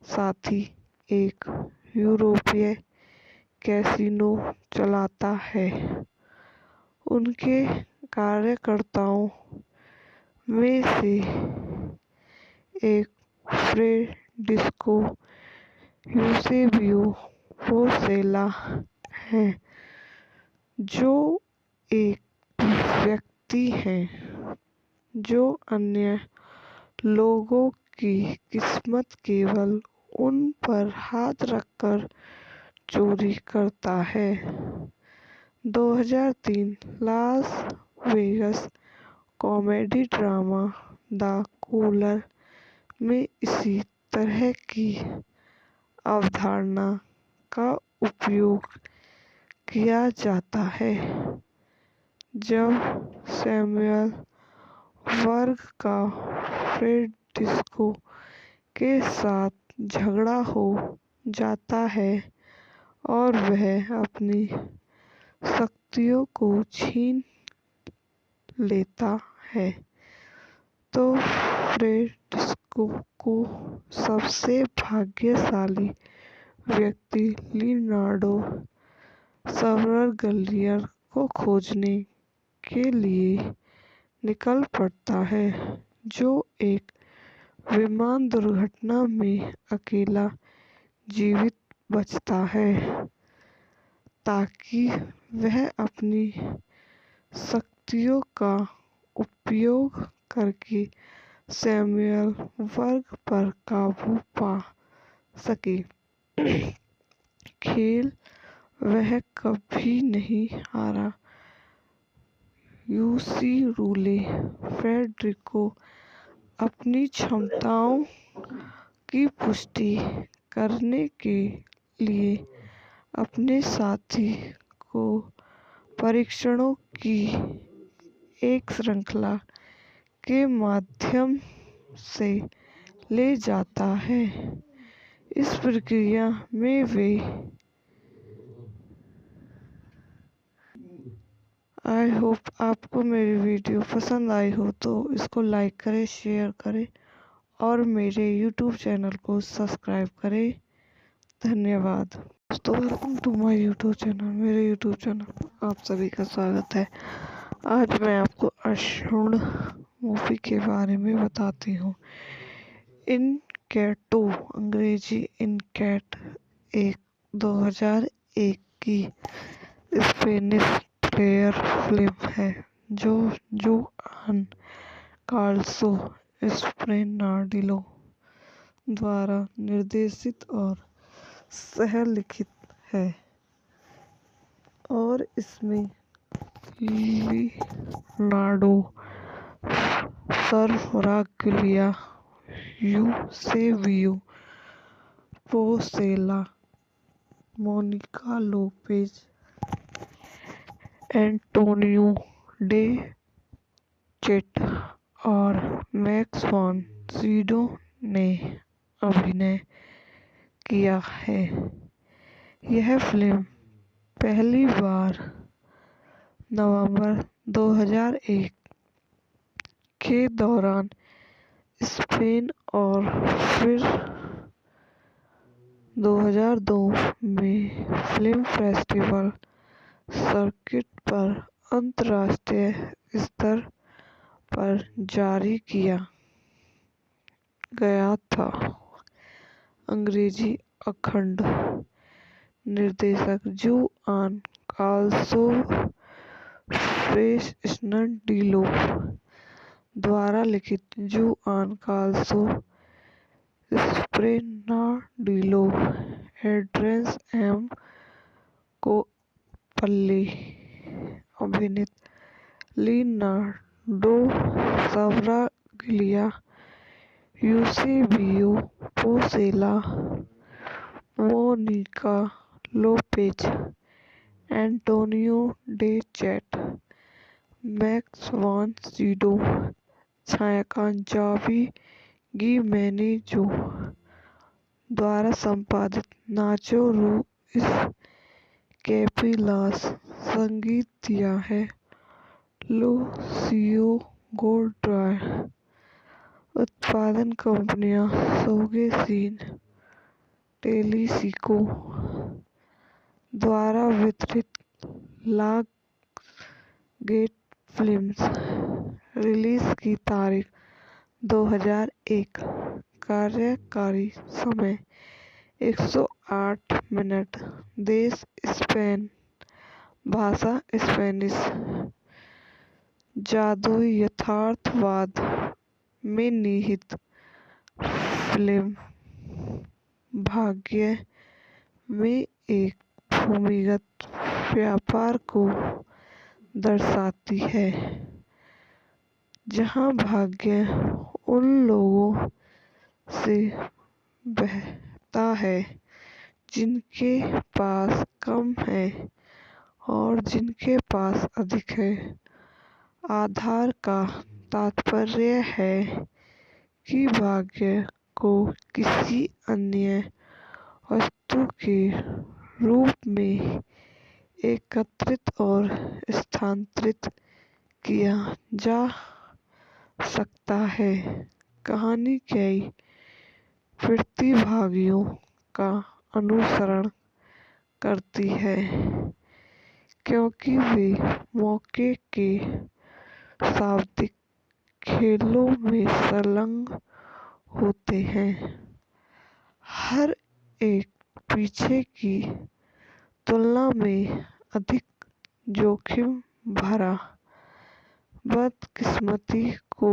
साथी, एक यूरोपीय कैसीनो चलाता है। उनके कार्यकर्ताओं में से एक फ्रेडरिको यूसेबियो पोसेला है, जो एक व्यक्ति है जो अन्य लोगों की किस्मत केवल उन पर हाथ रखकर चोरी करता है। 2003 Las Vegas comedy drama the cooler में इसी तरह की अवधारणा का उपयोग किया जाता है। जब सैमुअल वर्ग का फ्रेडरिको के साथ झगड़ा हो जाता है और वह अपनी शक्तियों को छीन लेता है, तो फ्रेडरिको को सबसे भाग्यशाली व्यक्ति लियोनार्डो सवरागिलिया को खोजने के लिए निकल पड़ता है, जो एक विमान दुर्घटना में अकेला जीवित बचता है, ताकि वह अपनी शक्तियों का उपयोग करके सैमुअल वर्ग पर काबू पा सके। खेल वह कभी नहीं हारा। यूसीरूले फ्रेडरिको अपनी क्षमताओं की पुष्टि करने के लिए अपने साथी को परीक्षणों की एक श्रृंखला के माध्यम से ले जाता है। इस प्रक्रिया में वे आई होप आपको मेरी वीडियो पसंद आई हो तो इसको लाइक करें, शेयर करें और मेरे यूट्यूब चैनल को सब्सक्राइब करें। धन्यवाद। दोस्तों, welcome to my YouTube channel. मेरे यूट्यूब चैनल पर आप सभी का स्वागत है। आज मैं आपको अशुण मूवी के बारे में बताती हूँ। इनकैटो अंग्रेजी इनकैट एक 2001 की स्पेनिश थ्रिलर फिल्म है जो जुआन कार्लोस एस्प्रेनाडिलो द्वारा निर्देशित और सह-लिखित है और इसमें Leonardo सर्रागिलिया, Eusebio Poncela, Monica Lopez, Antonio Dechent और मैक्स वॉन सीडो ने अभिनय किया है। यह फिल्म पहली बार नवंबर 2001 के दौरान स्पेन और फिर 2002 में फिल्म फेस्टिवल सर्किट पर अंतर्राष्ट्रीय स्तर पर जारी किया गया था। अंग्रेजी अखंड निर्देशक जुआन कार्लोस फ्रेस्नडिलो द्वारा लिखित Juan Carlos Fresnadillo, Adrian M Koppel अभिनीत Leonardo सर्रागिलिया, Eusebio Poncela, Monica Lopez, Antonio Dechent, Max von Sydow, छायाकांत जावी गिमेनेजो द्वारा संपादित नाचो रुइस कैपेलास, संगीत दिया है लूसियो गोल्ड्राय, उत्पादन कंपनियां सोगे सीन, टेलीसिको द्वारा वितरित लाग गेट फिल्म्स, रिलीज की तारीख 2001, कार्यकारी समय 108 मिनट, देश स्पेन, भाषा स्पेनिश, जादुई यथार्थवाद में निहित फिल्म भाग्य में एक भूमिगत व्यापार को दर्शाती है जहां भाग्य उन लोगों से बहता है जिनके पास कम है और जिनके पास अधिक है। आधार का तात्पर्य है कि भाग्य को किसी अन्य वस्तु के रूप में एकत्रित और स्थानांतरित किया जा सकता है। कहानी कई प्रतिभागियों का अनुसरण करती है क्योंकि वे मौके के शाब्दिक खेलों में संलग्न होते हैं। हर एक पीछे की तुलना में अधिक जोखिम भरा बदकिस्मती को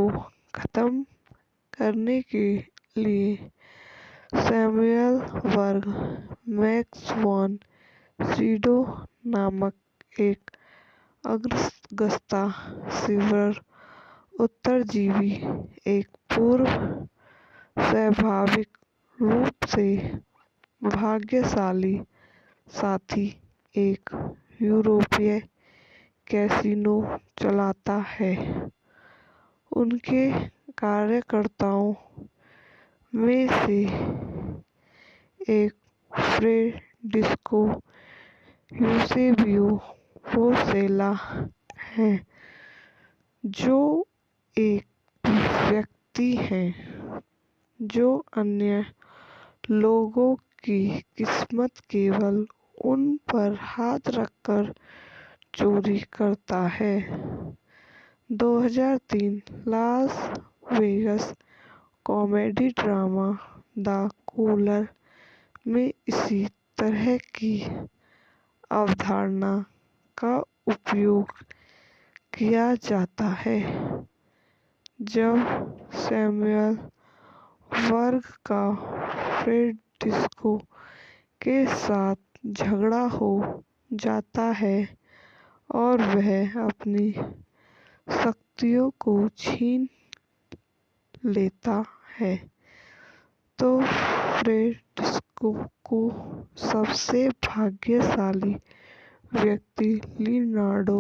खत्म करने के लिए सैमुअल वर्ग मैक्स वॉन सीडो नामक एक अगस्ता सिल्वर उत्तरजीवी, एक पूर्व स्वाभाविक रूप से भाग्यशाली साथी एक यूरोपीय कैसीनो चलाता है। उनके कार्यकर्ताओं में से एक फ्रेडिस्को यूसेबियो पोसेला है, जो एक व्यक्ति है जो अन्य लोगों की किस्मत केवल उन पर हाथ रखकर चोरी करता है। 2003 Las Vegas comedy drama the cooler में इसी तरह की अवधारणा का उपयोग किया जाता है। जब सैमुअल वर्ग का फ्रेडिस्को के साथ झगड़ा हो जाता है और वह अपनी शक्तियों को छीन लेता है, तो फ्रेडिस्को को सबसे भाग्यशाली व्यक्ति लियोनार्डो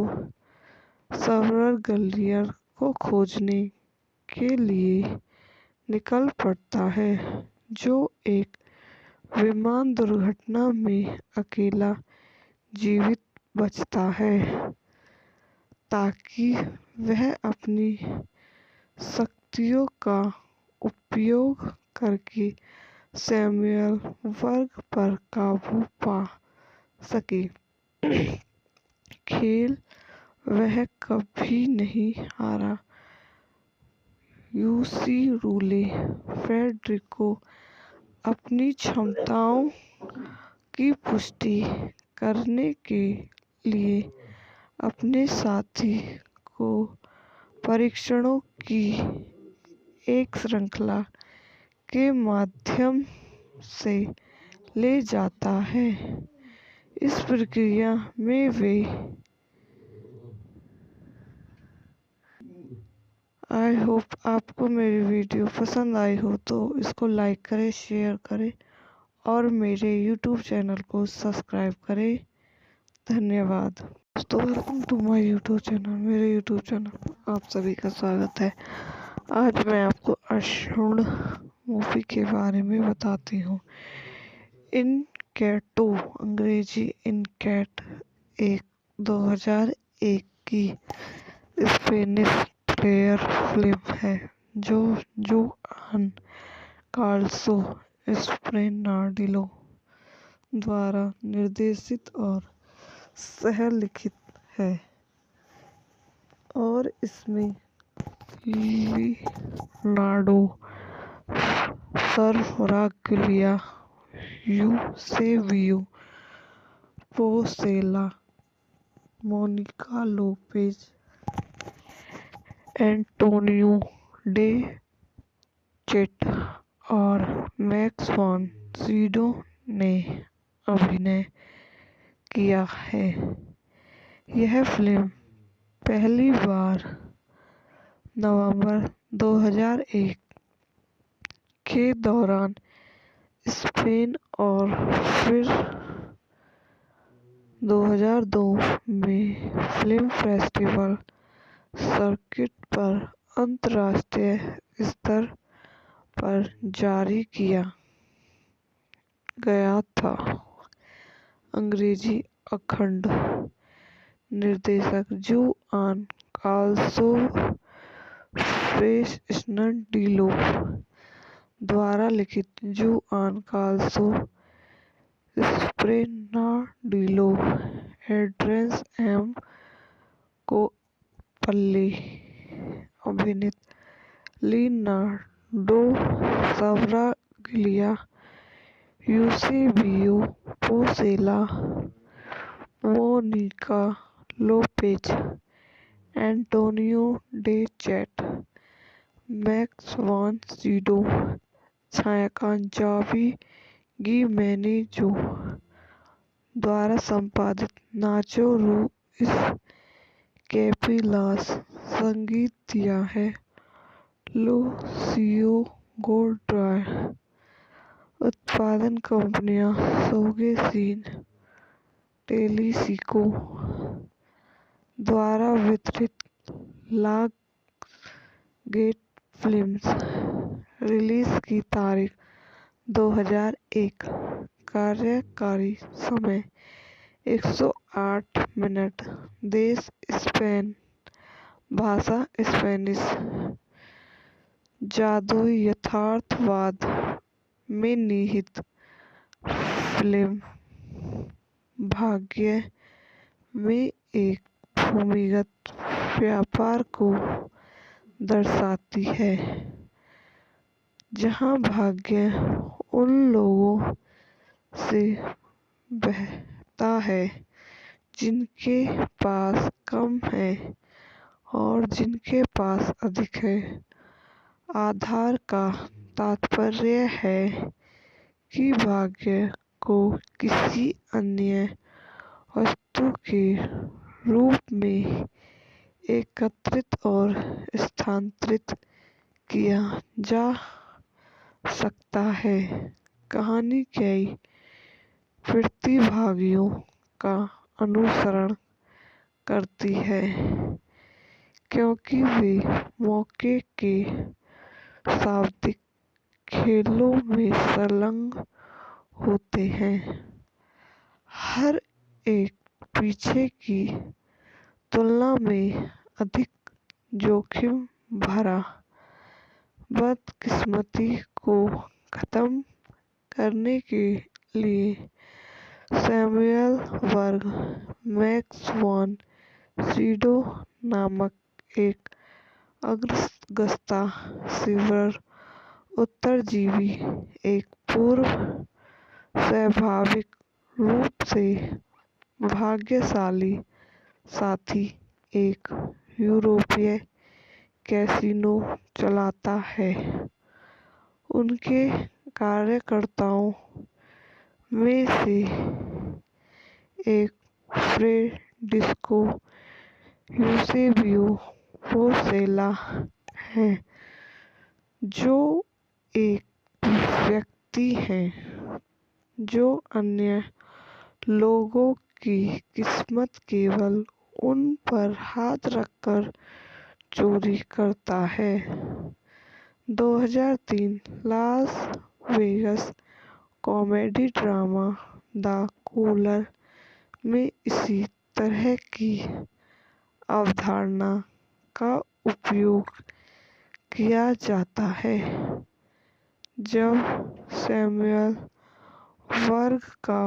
स्वर्गलियर को खोजने के लिए निकल पड़ता है, जो एक विमान दुर्घटना में अकेला जीवित बचता है, ताकि वह अपनी शक्तियों का उपयोग करके सैमुअल वर्ग पर काबू पा सके। खेल वह कभी नहीं हारा। यूसीरूले फ्रेडरिको अपनी क्षमताओं की पुष्टि करने के लिए अपने साथी को परीक्षणों की एक श्रृंखला के माध्यम से ले जाता है। इस प्रक्रिया में वे आई होप आपको मेरी वीडियो पसंद आई हो तो इसको लाइक करें, शेयर करें और मेरे YouTube चैनल को सब्सक्राइब करें। धन्यवाद। दोस्तों, welcome to my YouTube channel. मेरे YouTube चैनल पर आप सभी का स्वागत है। आज मैं आपको अशुण मूवी के बारे में बताती हूँ। इनकैटो अंग्रेजी इनकैट एक 2001 की स्पेनिश थ्रिलर फिल्म है जो जुआन कार्लोस एस्प्रेनाडिलो द्वारा निर्देशित और सह-लिखित है और इसमें Leonardo Sbaraglia, Eusebio Poncela, Monica Lopez, Antonio Dechent और मैक्स वॉन सीडो ने अभिनय किया है। यह फिल्म पहली बार नवंबर 2001 के दौरान स्पेन और फिर 2002 में फिल्म फेस्टिवल सर्किट पर अंतर्राष्ट्रीय स्तर पर जारी किया गया था। अंग्रेजी अखंड निर्देशक जुआन कार्लोस फ्रेस्नडिलो द्वारा लिखित Juan Carlos Fresnadillo, Adrian M Koppel अभिनीत Leonardo Sbaraglia, Eusebio Poncela, Monica Lopez, Antonio Dechent, Max von SIDO, छायांकन जावी गिमेनेजो द्वारा संपादित, नाचो रुइस कैपेलास संगीत दिया है, लूसियो गोडॉय। उत्पादन कंपनियां सोगे सीन, टेलीसिको द्वारा वितरित लाग गेट फिल्म्स। रिलीज की तारीख 2001। कार्यकारी समय 108 मिनट। देश स्पेन। भाषा स्पेनिश। जादुई यथार्थवाद में निहित फिल्म भाग्य में एक भूमिगत व्यापार को दर्शाती है जहां भाग्य उन लोगों से बहता है जिनके पास कम है और जिनके पास अधिक है। आधार का तात्पर्य है कि भाग्य को किसी अन्य वस्तु के रूप में एकत्रित और स्थानांतरित किया जा सकता है। कहानी कई प्रतिभागियों का अनुसरण करती है क्योंकि वे मौके के शाब्दिक खेलों में संलग्न होते हैं। हर एक पीछे की तुलना में अधिक जोखिम भरा बदकिस्मती को खत्म करने के लिए सैमुअल वर्ग मैक्स वॉन सीडो नामक एक अगस्ता सिल्वर उत्तरजीवी एक पूर्व स्वाभाविक रूप से भाग्यशाली साथी एक यूरोपीय कैसीनो चलाता है। उनके कार्यकर्ताओं में से एक फ्रेडिस्को यूसेबियो पोर्सेला है जो एक व्यक्ति है जो अन्य लोगों की किस्मत केवल उन पर हाथ रखकर चोरी करता है। 2003 Las Vegas comedy drama the cooler में इसी तरह की अवधारणा का उपयोग किया जाता है जब सैमुअल वर्ग का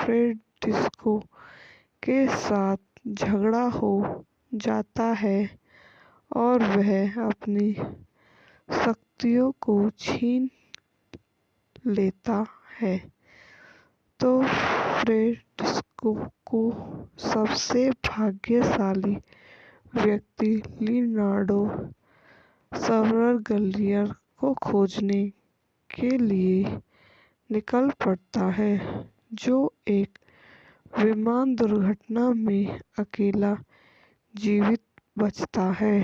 फ्रेडिस्को के साथ झगड़ा हो जाता है और वह अपनी शक्तियों को छीन लेता है तो फ्रेडिस्को को सबसे भाग्यशाली व्यक्ति लियोनार्डो स्वर्गलियर को खोजने के लिए निकल पड़ता है जो एक विमान दुर्घटना में अकेला जीवित बचता है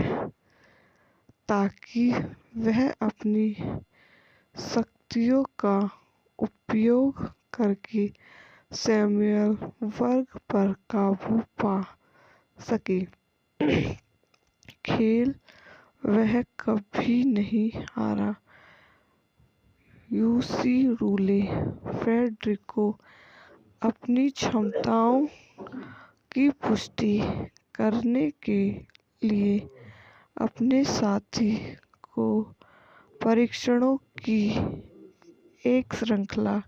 ताकि वह अपनी शक्तियों का उपयोग करके सैमुअल वर्ग पर काबू पा सके। खेल वह कभी नहीं हारा। यूसीरूले फ्रेडरिको अपनी क्षमताओं की पुष्टि करने के लिए अपने साथी को परीक्षणों की एक श्रृंखला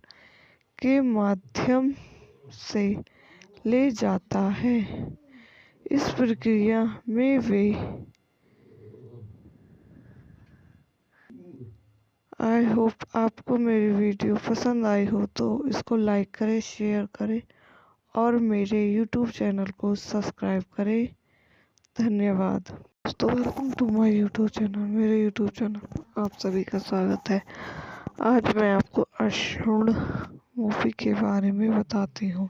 के माध्यम से ले जाता है। इस प्रक्रिया में वे आई होप आपको मेरी वीडियो पसंद आई हो तो इसको लाइक करें, शेयर करें और मेरे YouTube चैनल को सब्सक्राइब करें। धन्यवाद। दोस्तों, welcome to my YouTube channel. मेरे YouTube चैनल पर आप सभी का स्वागत है। आज मैं आपको अशुण मूवी के बारे में बताती हूँ।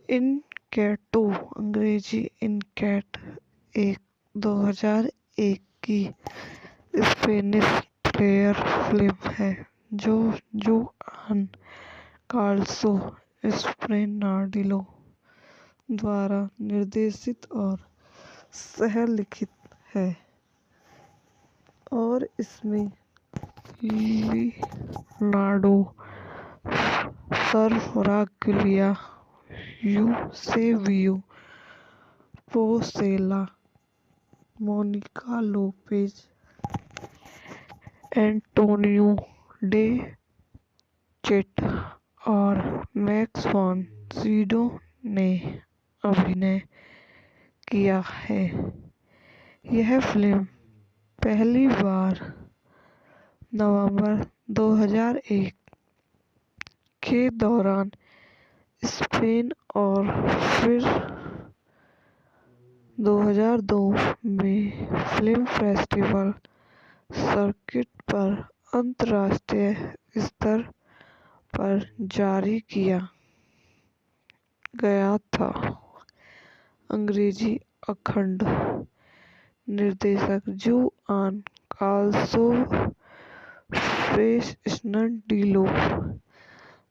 इनकैटो अंग्रेजी इनकैट एक 2001 की स्पेनिश थ्रिलर फिल्म है जो जुआन कार्लोस एस्प्रेनाडिलो द्वारा निर्देशित और सह-लिखित है और इसमें Leonardo, सर्वराग्लिया, Eusebio Poncela, Monica Lopez, Antonio Dechent और मैक्स वॉन सीडो ने अभिनय किया है। यह फिल्म पहली बार नवंबर 2001 के दौरान स्पेन और फिर 2002 में फिल्म फेस्टिवल सर्किट पर अंतर्राष्ट्रीय स्तर पर जारी किया गया था। अंग्रेजी अखंड निर्देशक जुआन कार्लोस फ्रेस्नडिलो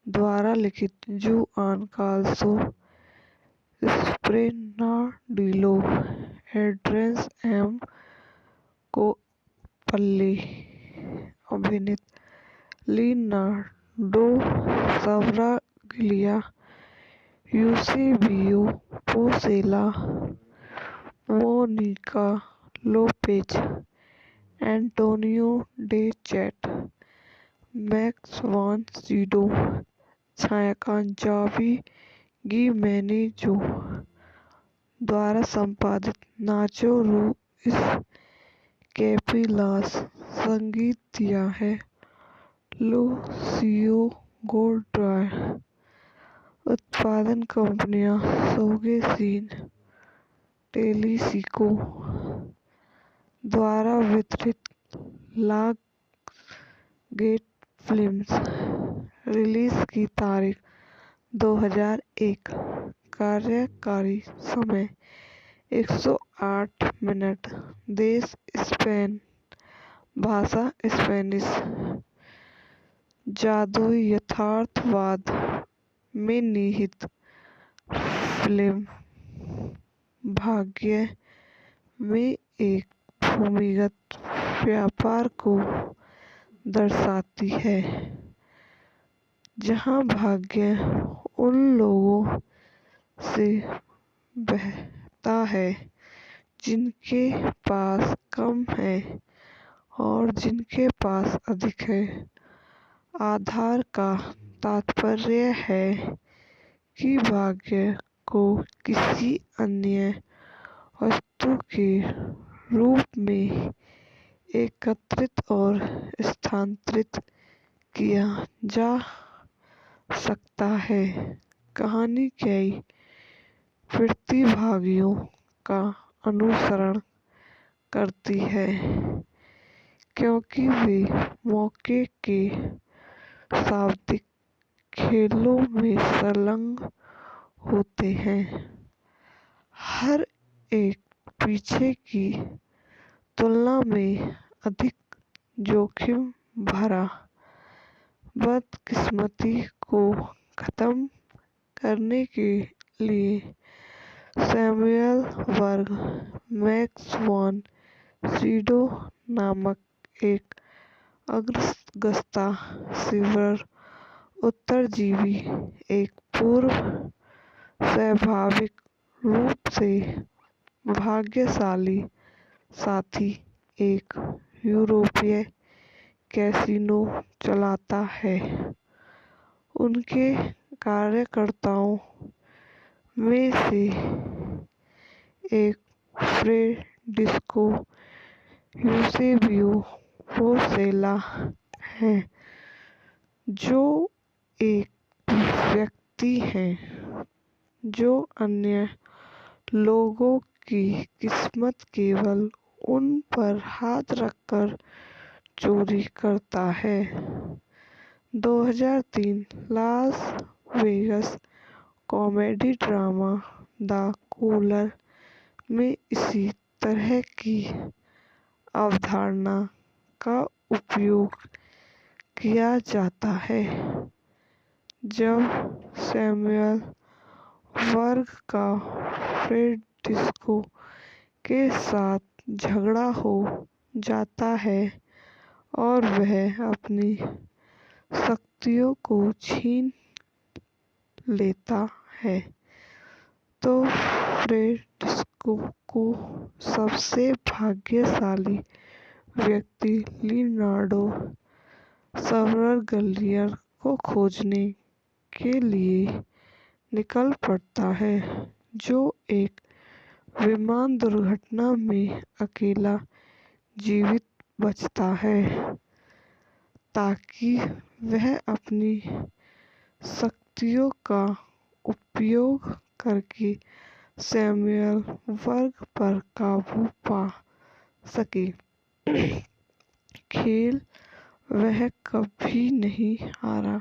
द्वारा लिखित Juan Carlos फ्रेस्नडिलो, Adrian M. Koppel, अभिनीत Leonardo, सर्वराग्लिया, Eusebio Poncela, Monica Lopez, Antonio Dechent, Max von SIDO, छायांकन जावी गिमेनेजो द्वारा संपादित नाचो रुइस कैपेलास, संगीत दिया है लूसियो गोल्ड्राय, उत्पादन कंपनियां सोगे सीन टेलीसिको द्वारा वितरित लाग गेट फिल्म्स, रिलीज की तारीख 2001, कार्यकारी समय 108 मिनट, देश स्पेन, भाषा स्पेनिश, जादुई यथार्थवाद में निहित फिल्म भाग्य में एक भूमिगत व्यापार को दर्शाती है जहां भाग्य उन लोगों से बहता है जिनके पास कम है और जिनके पास अधिक है। आधार का तात्पर्य है कि भाग्य को किसी अन्य वस्तु के रूप में एकत्रित और स्थानांतरित किया जा सकता है। कहानी कई प्रतिभागियों का अनुसरण करती है क्योंकि वे मौके के शाब्दिक खेलों में संलग्न होते हैं। हर एक पीछे की तुलना में अधिक जोखिम भरा बदकिस्मती को खत्म करने के लिए सैमुअल वर्ग मैक्स वॉन सीडो नामक एक अगस्ता सिल्वर उत्तरजीवी, एक पूर्व स्वाभाविक रूप से भाग्यशाली साथी, एक यूरोपीय कैसीनो चलाता है। उनके कार्यकर्ताओं में से एक फ्रेडरिको यूसेबियो पोसेला है, जो एक व्यक्ति है जो अन्य लोगों की किस्मत केवल उन पर हाथ रखकर चोरी करता है। 2003 Las Vegas comedy drama the cooler में इसी तरह की अवधारणा का उपयोग किया जाता है जब सैमुअल वर्ग का फ्रेडरिको के साथ झगड़ा हो जाता है और वह अपनी शक्तियों को छीन लेता है, तो फ्रेडरिको को सबसे भाग्यशाली व्यक्ति लियोनार्डो स्वर्गलियर को खोजने के लिए निकल पड़ता है, जो एक विमान दुर्घटना में अकेला जीवित बचता है, ताकि वह अपनी शक्तियों का उपयोग करके सैमुअल वर्ग पर काबू पा सके। खेल वह कभी नहीं हारा।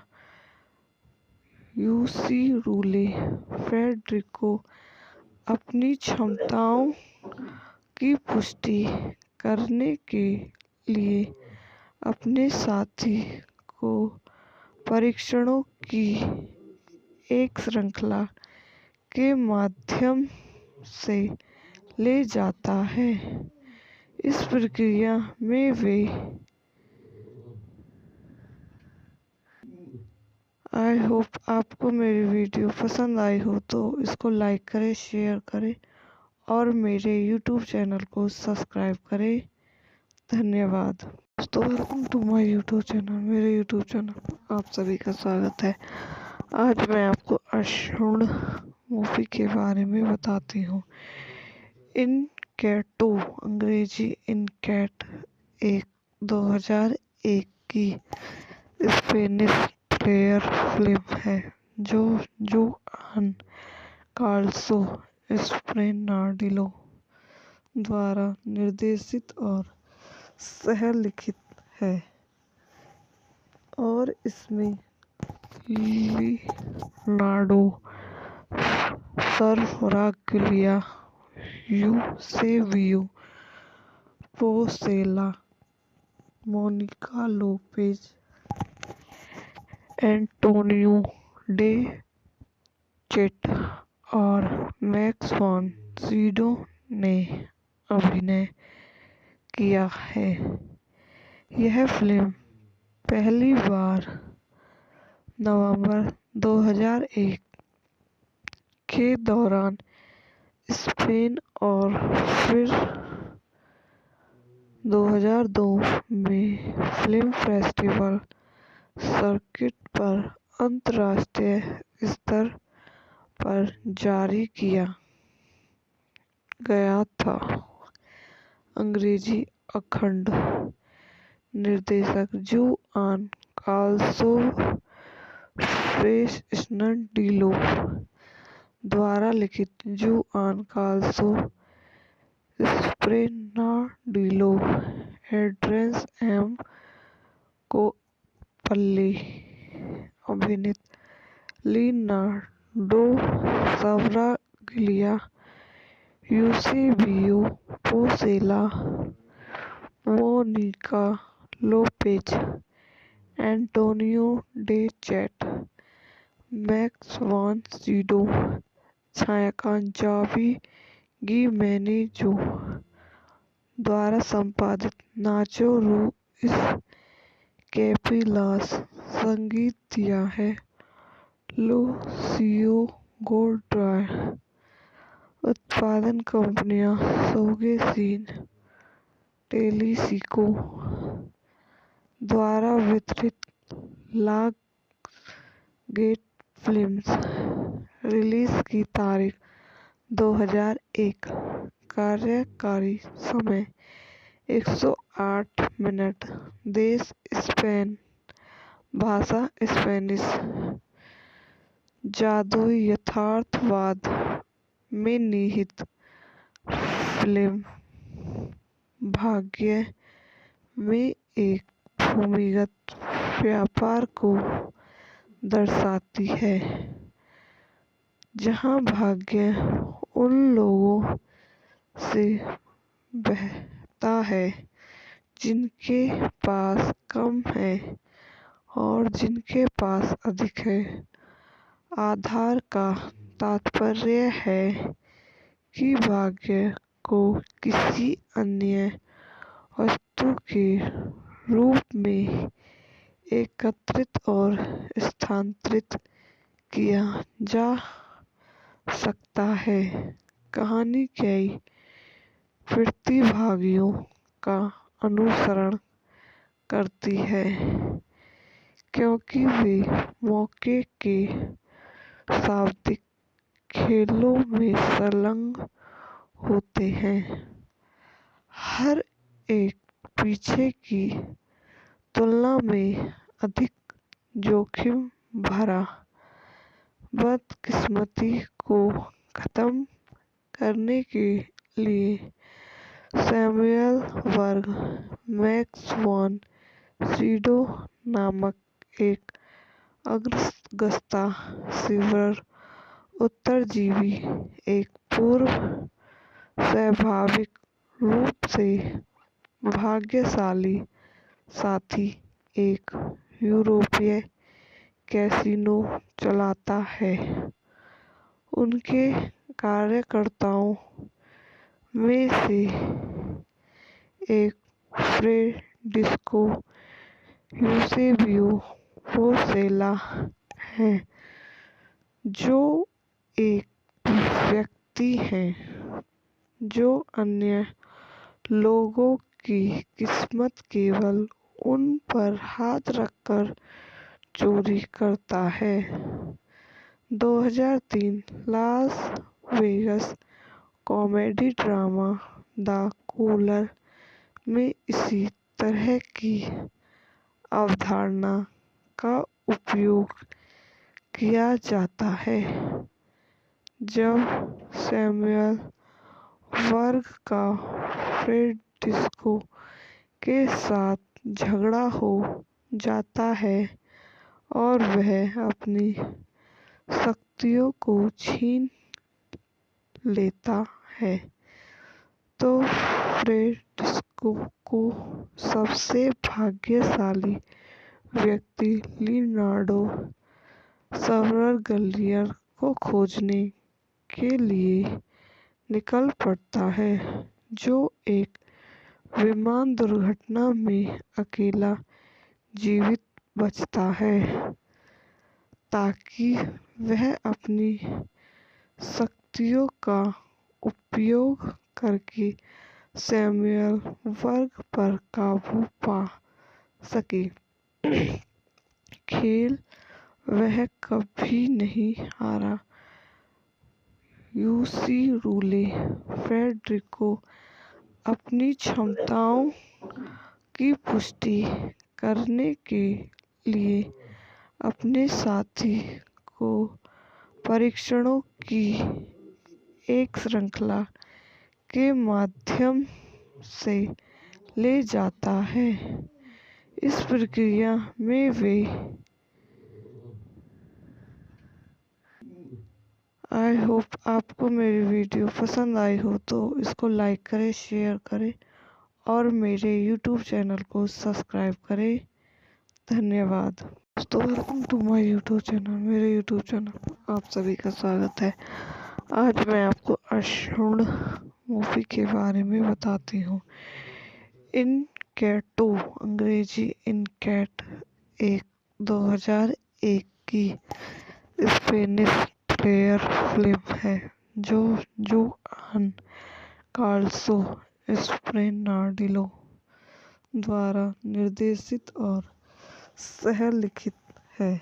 यूसीरूले फ्रेडरिको अपनी क्षमताओं की पुष्टि करने के लिए अपने साथी को परीक्षणों की एक श्रृंखला के माध्यम से ले जाता है। इस प्रक्रिया में वे आई होप आपको मेरी वीडियो पसंद आई हो तो इसको लाइक करें, शेयर करें और मेरे यूट्यूब चैनल को सब्सक्राइब करें। धन्यवाद। दोस्तों, welcome to my YouTube channel. मेरे यूट्यूब चैनल पर आप सभी का स्वागत है। आज मैं आपको अशुण मूवी के बारे में बताती हूँ। इनकैटो अंग्रेजी इनकैट एक 2001 की स्पेनिश थ्रिलर फिल्म है, जो जुआन कार्लोस एस्प्रेनाडिलो द्वारा निर्देशित और सह-लिखित है और इसमें Leonardo Sbaraglia, Eusebio Poncela, Monica Lopez, Antonio Dechent और मैक्स वॉन सीडो ने अभिनय किया है। यह फिल्म पहली बार नवंबर 2001 के दौरान स्पेन और फिर 2002 में फिल्म फेस्टिवल सर्किट पर अंतर्राष्ट्रीय स्तर पर जारी किया गया था। अंग्रेजी अखंड निर्देशक जुआन कार्लोस फ्रेस्नडिलो द्वारा लिखित Juan Carlos Fresnadillo, Adrian M Koppel अभिनीत Leonardo Sbaraglia, Eusebio Poncela, Monica Lopez, Antonio Dechent, Max von SIDO, छायांकन जावी गिमेनेजो द्वारा संपादित नाचो रुइस कैपेलास, संगीत दिया है लूसियो गोल्ड्राय, उत्पादन कंपनियां सोगे सीन टेलीसिको द्वारा वितरित ला गेट फिल्म्स, रिलीज की तारीख 2001, कार्यकारी समय 108 मिनट, देश स्पेन, भाषा स्पेनिश, जादुई यथार्थवाद में निहित फिल्म भाग्य में एक भूमिगत व्यापार को दर्शाती है, जहां भाग्य उन लोगों से बहता है जिनके पास कम है और जिनके पास अधिक है। आधार का तात्पर्य है कि भाग्य को किसी अन्य वस्तु के रूप में एकत्रित और स्थानांतरित किया जा सकता है। कहानी कई प्रतिभागियों का अनुसरण करती है क्योंकि वे मौके के शाब्दिक खेलों में संलग्न होते हैं। हर एक पीछे की तुलना में अधिक जोखिम भरा बदकिस्मती को खत्म करने के लिए सैमुअल वर्ग मैक्स वॉन सीडो नामक एक अगस्ता सिल्वर उत्तरजीवी एक पूर्व स्वाभाविक रूप से भाग्यशाली साथी एक यूरोपीय कैसीनो चलाता है। उनके कार्यकर्ताओं में से एक फ्रेडिस्को यूसेबियो पोर्सेला है, जो एक व्यक्ति है जो अन्य लोगों की किस्मत केवल उन पर हाथ रखकर चोरी करता है। 2003 Las Vegas comedy drama the cooler में इसी तरह की अवधारणा का उपयोग किया जाता है। जब सैमुअल वर्ग का फ्रेडिस्को के साथ झगड़ा हो जाता है और वह अपनी शक्तियों को छीन लेता है, तो फ्रेडिस्को को सबसे भाग्यशाली व्यक्ति लियोनार्डो स्वर्गलियर को खोजने के लिए निकल पड़ता है, जो एक विमान दुर्घटना में अकेला जीवित बचता है, ताकि वह अपनी शक्तियों का उपयोग करके सैमुअल वर्ग पर काबू पा सके। खेल वह कभी नहीं हारा। यूसी रूले फ्रेडरिको अपनी क्षमताओं की पुष्टि करने के लिए अपने साथी को परीक्षणों की एक श्रृंखला के माध्यम से ले जाता है। इस प्रक्रिया में वे आई होप आपको मेरी वीडियो पसंद आई हो तो इसको लाइक करें, शेयर करें और मेरे YouTube चैनल को सब्सक्राइब करें। धन्यवाद। दोस्तों, welcome to my YouTube channel. मेरे YouTube चैनल पर आप सभी का स्वागत है। आज मैं आपको अशुण मूवी के बारे में बताती हूँ। इनकैटो अंग्रेजी इनकैट एक 2001 की स्पेनिश थ्रिलर फिल्म है जो जुआन कार्लोस एस्प्रेनाडिलो द्वारा निर्देशित और सह-लिखित है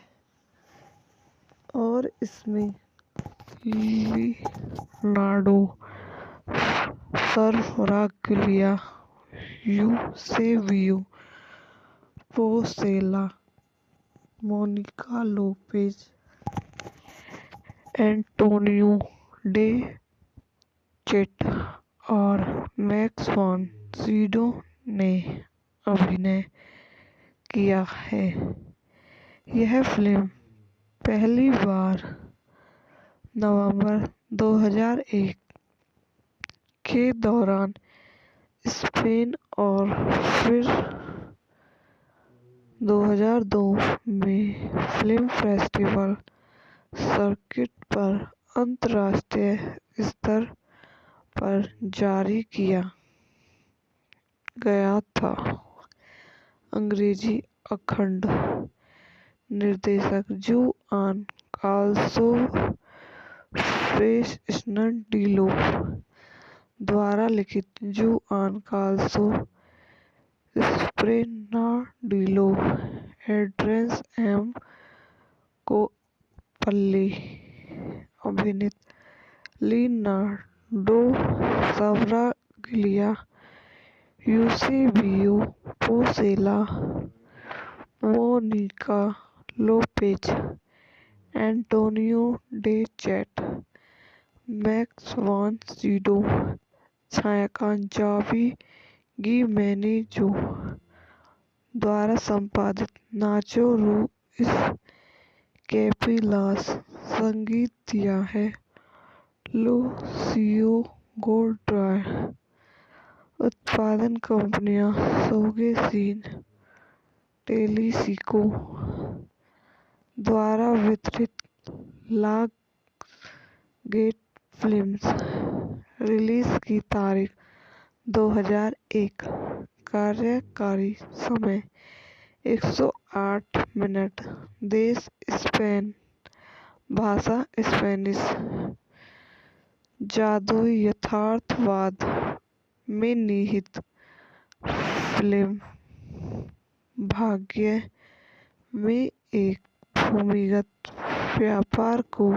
और इसमें Leonardo Sbaraglia, Eusebio Poncela, Monica Lopez, Antonio Dechent और मैक्स वॉन सीडो ने अभिनय किया है। यह फिल्म पहली बार नवंबर 2001 के दौरान स्पेन और फिर 2002 में फिल्म फेस्टिवल सर्किट पर अंतर्राष्ट्रीय स्तर पर जारी किया गया था। अंग्रेजी अखंड निर्देशक जुआन कार्लोस फ्रेस्नडिलो द्वारा लिखित Juan Carlos Fresnadillo Andres M Koppel अभिनीत Leonardo Sbaraglia, Eusebio Poncela, Monica Lopez, Antonio Dechent, Max von Sydow, छायाकांत जावी गिमेनेजो द्वारा संपादित नाचो रूइस कैपिलास। संगीत दिया है लूसियो गोल्ड्रायर। उत्पादन कंपनियां सोगे सीन टेलीसिको द्वारा वितरित लाग गेट फिल्म्स। रिलीज की तारीख 2001। कार्यकारी समय 108 मिनट। देश स्पेन। भाषा स्पेनिश। जादुई यथार्थवाद में निहित फिल्म भाग्य में एक भूमिगत व्यापार को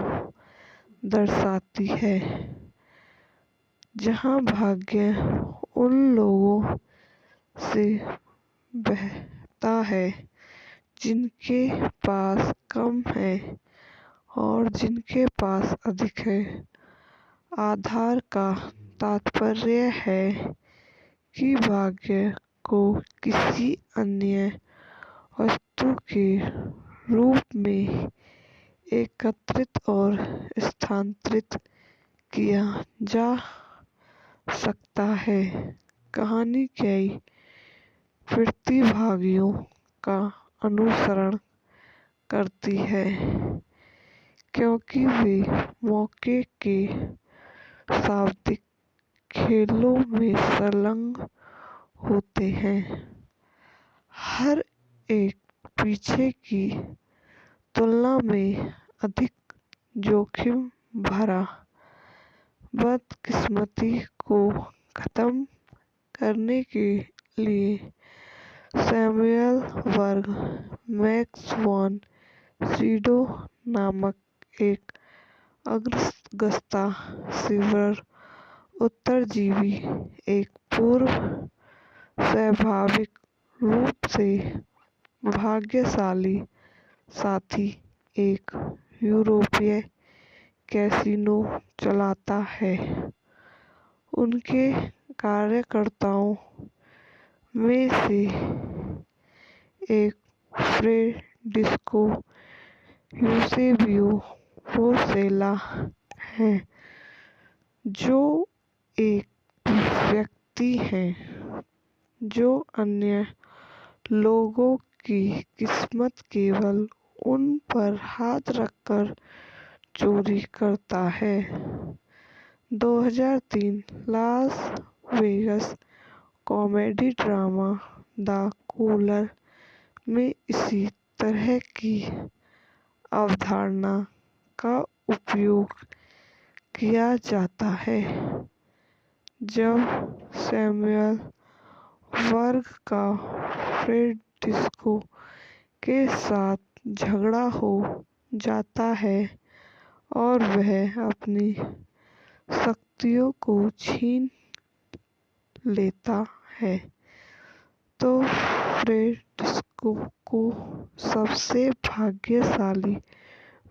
दर्शाती है जहां भाग्य उन लोगों से बहता है जिनके पास कम है और जिनके पास अधिक है। आधार का तात्पर्य है कि भाग्य को किसी अन्य वस्तु के रूप में एकत्रित और स्थानांतरित किया जा सकता है। कहानी कई प्रतिभागियों का अनुसरण करती है क्योंकि वे मौके के शाब्दिक खेलों में संलग्न होते हैं। हर एक पीछे की तुलना में अधिक जोखिम भरा। बदकिस्मती को खत्म करने के लिए सैमुअल वर्ग मैक्स वॉन सीडो नामक एक अगस्ता सिल्वर उत्तरजीवी, एक पूर्व स्वाभाविक रूप से भाग्यशाली साथी, एक यूरोपीय कैसीनो चलाता है। उनके कार्यकर्ताओं में से एक फ्रेडरिको यूसेबियो पोसेला है, जो एक व्यक्ति है जो अन्य लोगों की किस्मत केवल उन पर हाथ रखकर चोरी करता है। 2003 Las Vegas comedy drama the cooler में इसी तरह की अवधारणा का उपयोग किया जाता है। जब सैमुअल वर्ग का फ्रेडरिको के साथ झगड़ा हो जाता है और वह अपनी शक्तियों को छीन लेता है, तो फ्रेडरिको को सबसे भाग्यशाली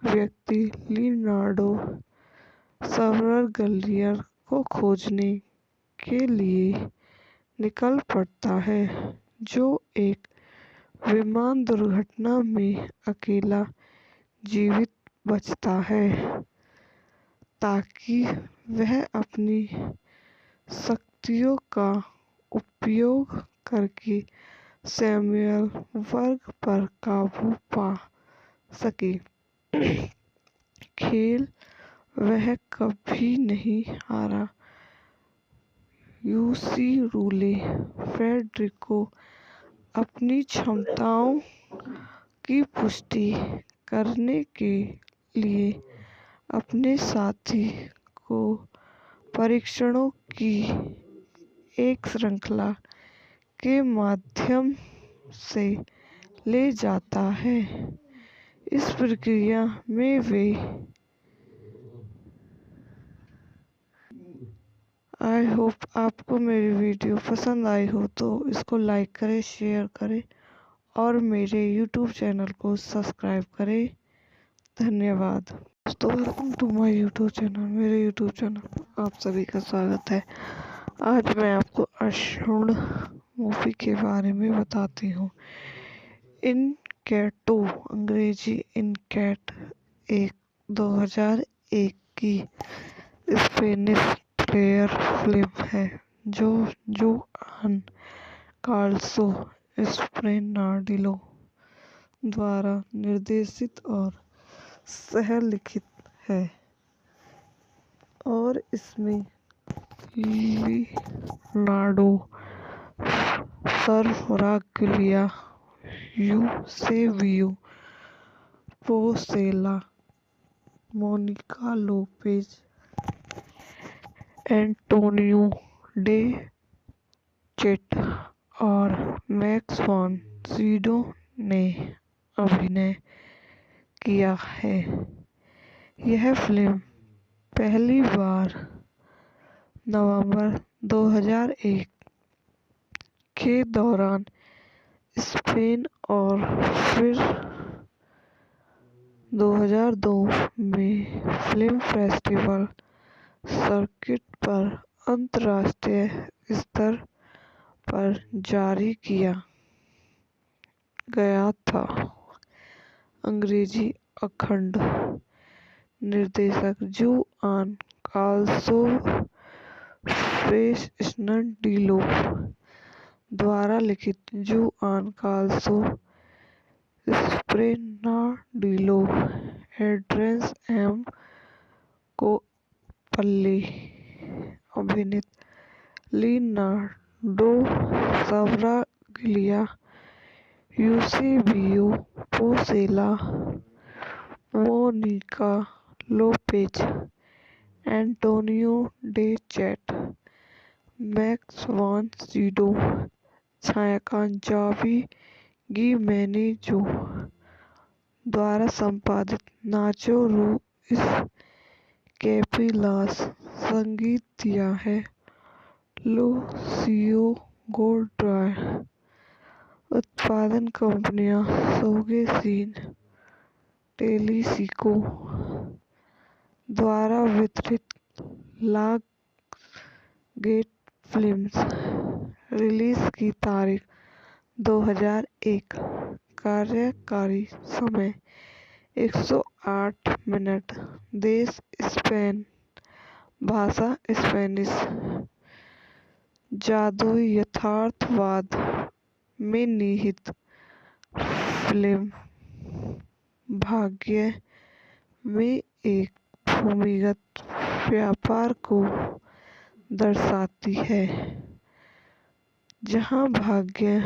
व्यक्ति लियोनार्डो सावराग्लिया को खोजने के लिए निकल पड़ता है, जो एक विमान दुर्घटना में अकेला जीवित बचता है, ताकि वह अपनी शक्तियों का उपयोग करके सैमुअल वर्ग पर काबू पा सके। खेल वह कभी नहीं हारा। यूसी रूले फ्रेडरिको अपनी क्षमताओं की पुष्टि करने के लिए अपने साथी को परीक्षणों की एक श्रृंखला के माध्यम से ले जाता है। इस प्रक्रिया में वे आई होप आपको मेरी वीडियो पसंद आई हो तो इसको लाइक करें, शेयर करें और मेरे यूट्यूब चैनल को सब्सक्राइब करें। धन्यवाद। दोस्तों, welcome to my YouTube channel. मेरे यूट्यूब चैनल पर आप सभी का स्वागत है। आज मैं आपको अशुण मूवी के बारे में बताती हूँ। इनकैटो अंग्रेजी इनकैट एक 2001 की स्पेनिश थ्रिलर फिल्म है जो जुआन कार्लोस एस्प्रेनाडिलो द्वारा निर्देशित और सह-लिखित है और इसमें Leonardo सर्वराग्लिया, Eusebio Poncela, Monica Lopez, Antonio Dechent और मैक्स वॉन सीडो ने अभिनय किया है। यह फिल्म पहली बार नवंबर 2001 के दौरान स्पेन और फिर 2002 में फिल्म फेस्टिवल सर्किट पर अंतर्राष्ट्रीय स्तर पर जारी किया गया था। अंग्रेजी अखंड निर्देशक जुआन कार्लोस फ्रेस्नडिलो द्वारा लिखित Juan Carlos Fresnadillo, Adrian M Koppel अभिनीत Leonardo सर्वराग्लिया, Eusebio Poncela, Monica Lopez, Antonio Dechent, Max von Sydow, छायाकांत जावी गिमेनेजो द्वारा संपादित नाचो रुइस कैपेलास। संगीत दिया है लूसियो गोल्ड्राय। उत्पादन कंपनियां सोगे सीन टेलीसिको द्वारा वितरित लाग गेट फिल्म्स। रिलीज की तारीख 2001। कार्यकारी समय 108 मिनट। देश स्पेन, भाषा स्पेनिश। जादुई यथार्थवाद में निहित फिल्म भाग्य में एक भूमिगत व्यापार को दर्शाती है जहां भाग्य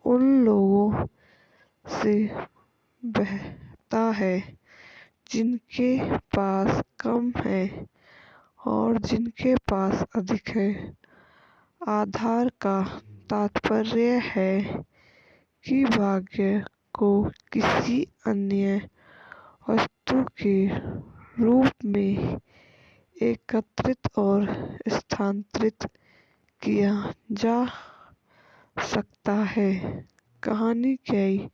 उन लोगों से बहता है जिनके पास कम है और जिनके पास अधिक है। आधार का तात्पर्य है कि भाग्य को किसी अन्य वस्तु के रूप में एकत्रित और स्थानांतरित किया जा सकता है। कहानी कई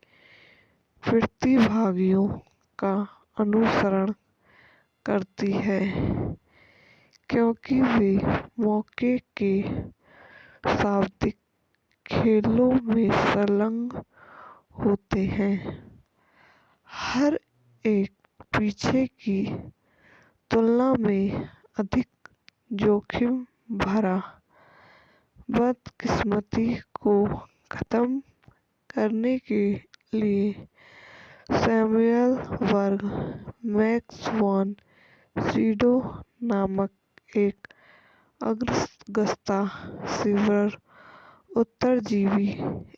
प्रतिभागियों का अनुसरण करती है क्योंकि वे मौके के शाब्दिक खेलों में संलग्न होते हैं। हर एक पीछे की तुलना में अधिक जोखिम भरा। बदकिस्मती को खत्म करने के लिए सैमुअल बर्ग, मैक्स वॉन सीडो नामक एक अग्रगस्ता सिल्वर उत्तरजीवी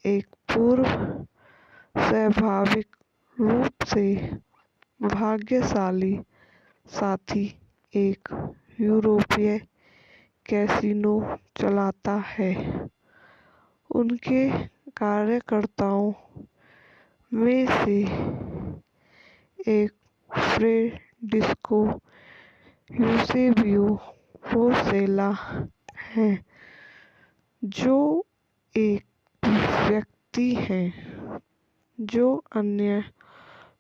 एक पूर्व स्वाभाविक रूप से भाग्यशाली साथी एक यूरोपीय कैसीनो चलाता है। उनके कार्यकर्ताओं में से एक फ्रेडिस्को यूसेबियो पोर्सेला है, जो एक व्यक्ति है जो अन्य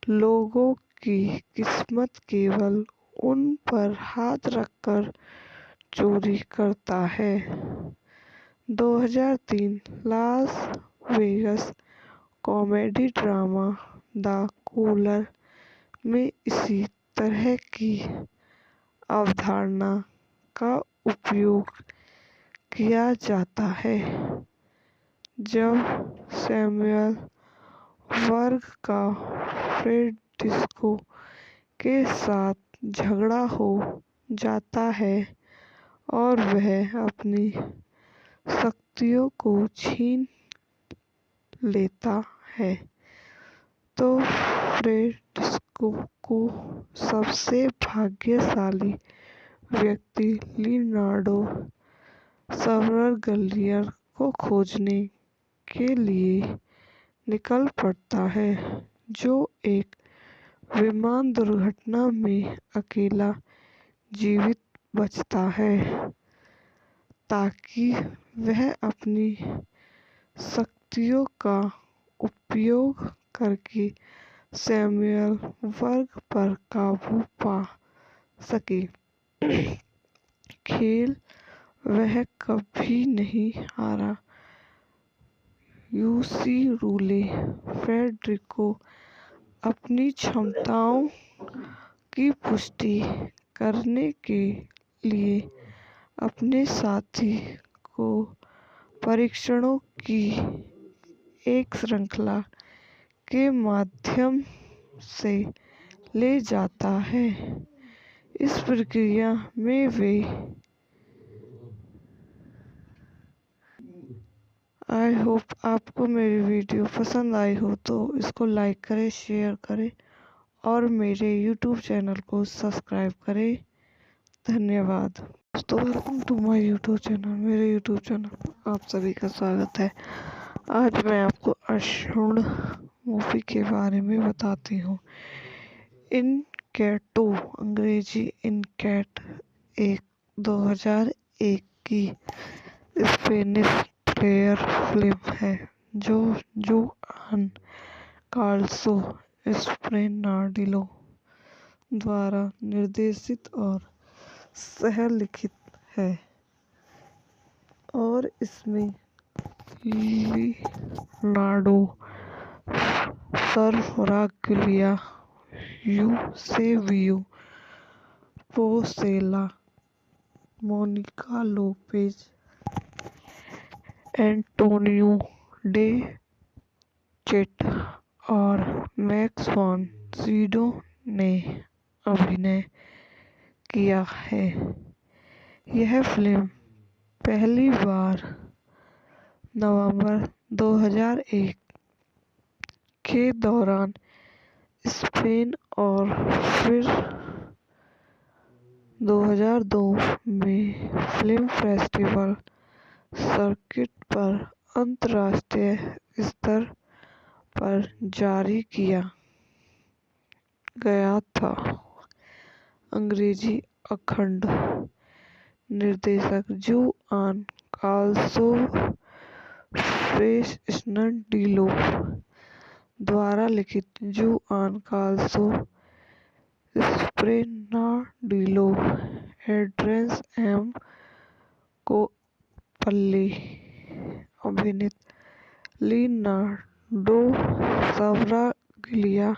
लोगों की किस्मत केवल उन पर हाथ रखकर चोरी करता है। 2003 Las Vegas comedy drama the cooler में इसी तरह की अवधारणा का उपयोग किया जाता है। जब सैमुअल वर्ग का फ्रेडिस्को के साथ झगड़ा हो जाता है और वह अपनी शक्तियों को छीन लेता है, तो फ्रेडिस्को को सबसे भाग्यशाली व्यक्ति लियोनार्डो स्वर्गलियर को खोजने के लिए निकल पड़ता है, जो एक विमान दुर्घटना में अकेला जीवित बचता है, ताकि वह अपनी शक्तियों का उपयोग करके सैमुअल वर्ग पर काबू पा सके। खेल वह कभी नहीं हारा। यूसीरूले फ्रेडरिको अपनी क्षमताओं की पुष्टि करने के लिए अपने साथी को परीक्षणों की एक श्रृंखला के माध्यम से ले जाता है। इस प्रक्रिया में वे आई होप आपको मेरी वीडियो पसंद आई हो तो इसको लाइक करें, शेयर करें और मेरे YouTube चैनल को सब्सक्राइब करें। धन्यवाद। दोस्तों, welcome to my YouTube channel. मेरे YouTube चैनल पर आप सभी का स्वागत है। आज मैं आपको अशुण मूवी के बारे में बताती हूँ। इनकैटो अंग्रेजी इनकैट एक 2001 की स्पेनिश थ्रिलर फिल्म है जो जुआन कार्लोस एस्प्रेनाडिलो द्वारा निर्देशित और सह-लिखित है और इसमें Leonardo Sbaraglia, Eusebio Poncela, Monica Lopez, Antonio Dechent और मैक्स वॉन सीडो ने अभिनय किया है। यह फिल्म पहली बार नवंबर 2001 के दौरान स्पेन और फिर 2002 में फिल्म फेस्टिवल सर्किट पर अंतर्राष्ट्रीय स्तर पर जारी किया गया था। अंग्रेजी अखंड निर्देशक जुआन कार्लोस फ्रेस्नडिलो द्वारा लिखित Juan Carlos Fresnadillo, Adrian M Koppel अभिनीत Leonardo Sbaraglia,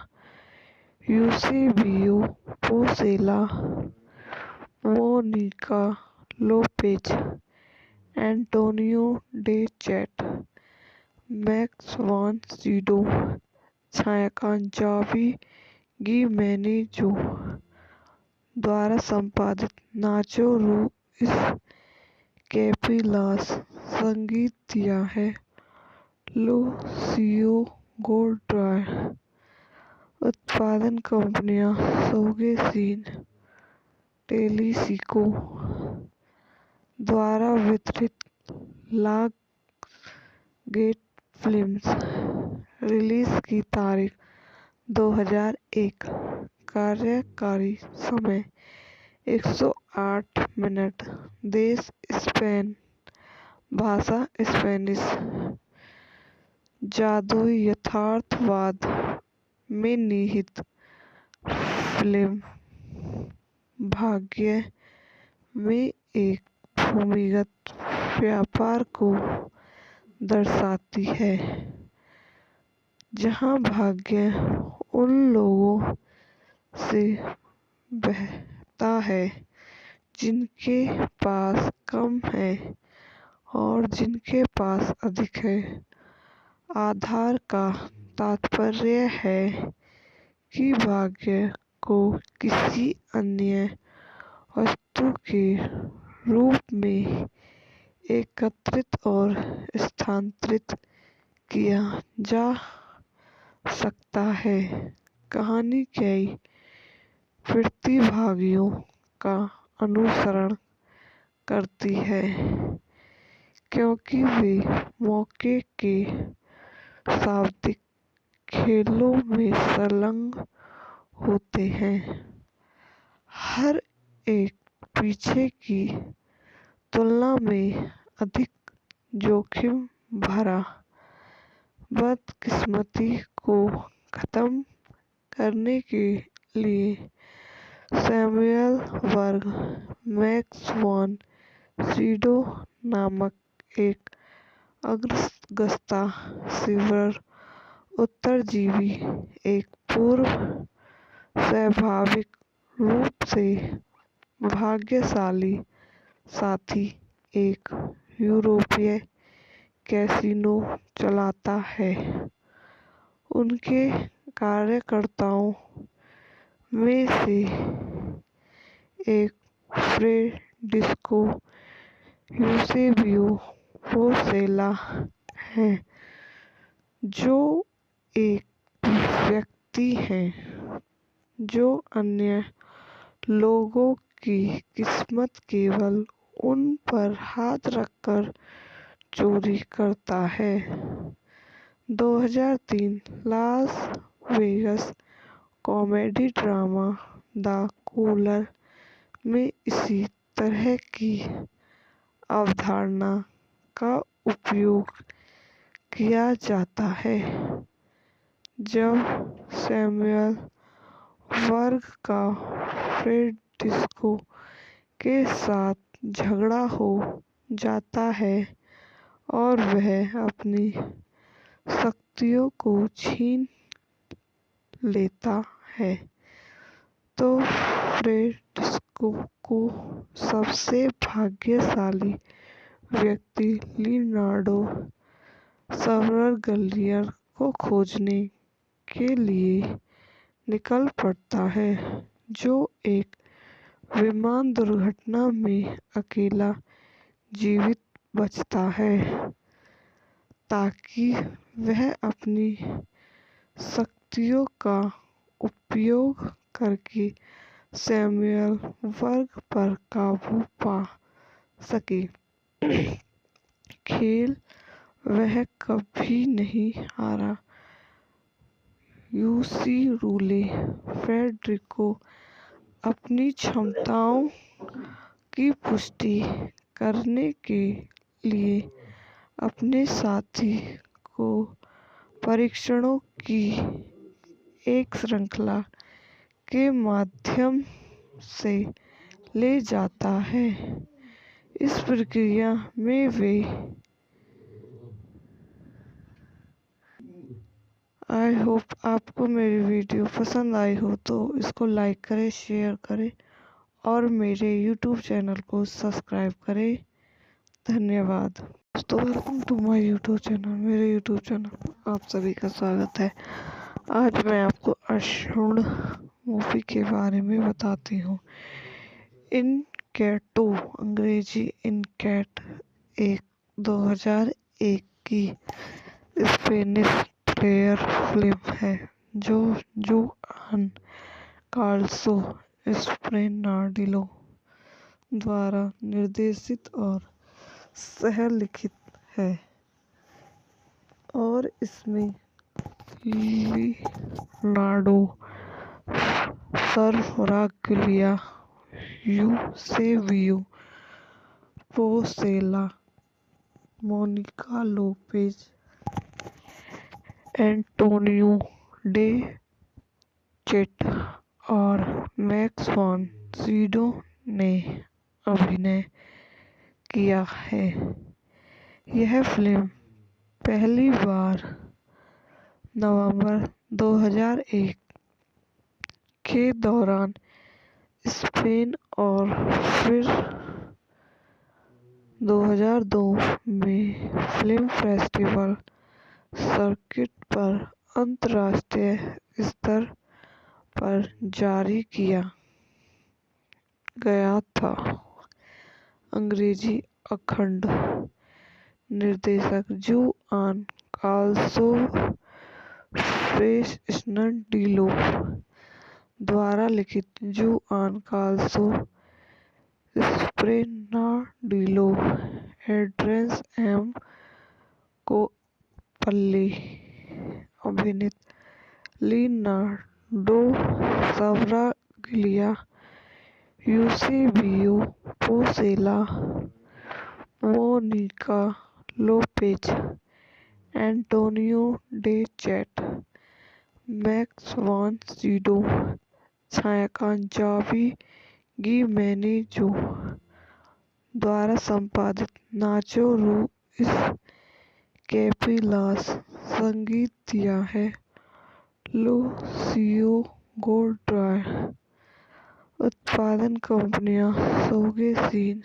Eusebio Poncela, Monica Lopez, Antonio Dechent, Max von Sydow, छायाकांत जावी गी मैंने जो द्वारा संपादित नाचो रू इस कैपिलास संगीत दिया है लुसियो गोल्ड्रायर। उत्पादन कंपनियां सोगे सीन टेलीसिको द्वारा वितरित लाग गेट फिल्म्स। रिलीज की तारीख 2001। कार्यकारी समय 108 मिनट। देश स्पेन। भाषा स्पेनिश। जादुई यथार्थवाद में निहित फिल्म भाग्य में एक भूमिगत व्यापार को दर्शाती है जहां भाग्य उन लोगों से बहता है जिनके पास कम है और जिनके पास अधिक है। आधार का तात्पर्य है कि भाग्य को किसी अन्य वस्तु के रूप में एकत्रित और स्थानांतरित किया जा सकता है। कहानी कई प्रतिभागियों का अनुसरण करती है क्योंकि वे मौके के शाब्दिक खेलों में संलग्न होते हैं। हर एक पीछे की तुलना में अधिक जोखिम भरा बदकिस्मती को खत्म करने के लिए सैमुअल वर्ग मैक्स वॉन सीडो नामक एक अगस्ता सिल्वर उत्तरजीवी एक पूर्व स्वाभाविक रूप से भाग्यशाली साथी एक यूरोपीय कैसीनो चलाता है। उनके कार्यकर्ताओं में से एक फ्रेडिस्को यूसेबियो पोर्सेला है जो एक व्यक्ति है जो अन्य लोगों की किस्मत केवल उन पर हाथ रखकर चोरी करता है। 2003 Las Vegas comedy drama the cooler में इसी तरह की अवधारणा का उपयोग किया जाता है जब सैमुअल वर्ग का फ्रेडिस्को के साथ झगड़ा हो जाता है और वह अपनी शक्तियों को छीन लेता है तो फ्रेडिस्को को सबसे भाग्यशाली व्यक्ति लियोनार्डो स्वर्गलियर को खोजने के लिए निकल पड़ता है जो एक विमान दुर्घटना में अकेला जीवित बचता है ताकि वह अपनी शक्तियों का उपयोग करके सैमुअल वर्ग पर काबू पा सके। खेल वह कभी नहीं हारा। यूसीरूले फ्रेडरिको अपनी क्षमताओं की पुष्टि करने के लिए अपने साथी को परीक्षणों की एक श्रृंखला के माध्यम से ले जाता है। इस प्रक्रिया में वे आई होप आपको मेरी वीडियो पसंद आई हो तो इसको लाइक करें, शेयर करें और मेरे YouTube चैनल को सब्सक्राइब करें। धन्यवाद। दोस्तों welcome to my YouTube channel. मेरे YouTube चैनल पर आप सभी का स्वागत है। आज मैं आपको अक्षुण मूवी के बारे में बताती हूँ। इनकैटो अंग्रेजी इनकैट एक 2001 की स्पेनिश थ्रिलर फिल्म है जो जुआन कार्लोस एस्प्रेनाडिलो द्वारा निर्देशित और सह-लिखित है और इसमें Leonardo सर्वराग्लिया, Eusebio Poncela, Monica Lopez, Antonio Dechent और मैक्स वॉन सीडो ने अभिनय किया है। यह फिल्म पहली बार नवंबर 2001 के दौरान स्पेन और फिर 2002 में फिल्म फेस्टिवल सर्किट पर अंतर्राष्ट्रीय स्तर पर जारी किया गया था। अंग्रेजी अखंड निर्देशक जुआन कार्लोस फ्रेस्नडिलो द्वारा लिखित Juan Carlos Fresnadillo, Adrian M Koppel अभिनीत, Leonardo सर्वराग्लिया, Eusebio Poncela, Monica Lopez, Antonio Dechent, Max von SIDO, छायांकन जावी गिमेनेजो द्वारा संपादित, नाचो रुइस कैपेलास संगीत दिया है, लूसियो गोल्ड्राय। उत्पादन कंपनियां सोगे सीन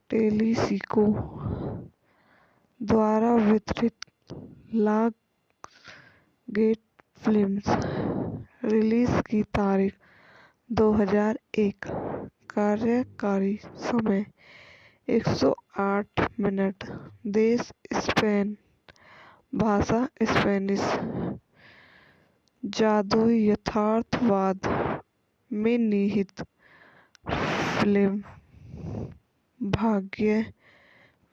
टेलीसिको द्वारा वितरित, लाग गेट फिल्म्स। रिलीज की तारीख 2001। कार्यकारी समय 108 मिनट। देश स्पेन, भाषा स्पेनिश। जादुई यथार्थवाद में निहित फिल्म भाग्य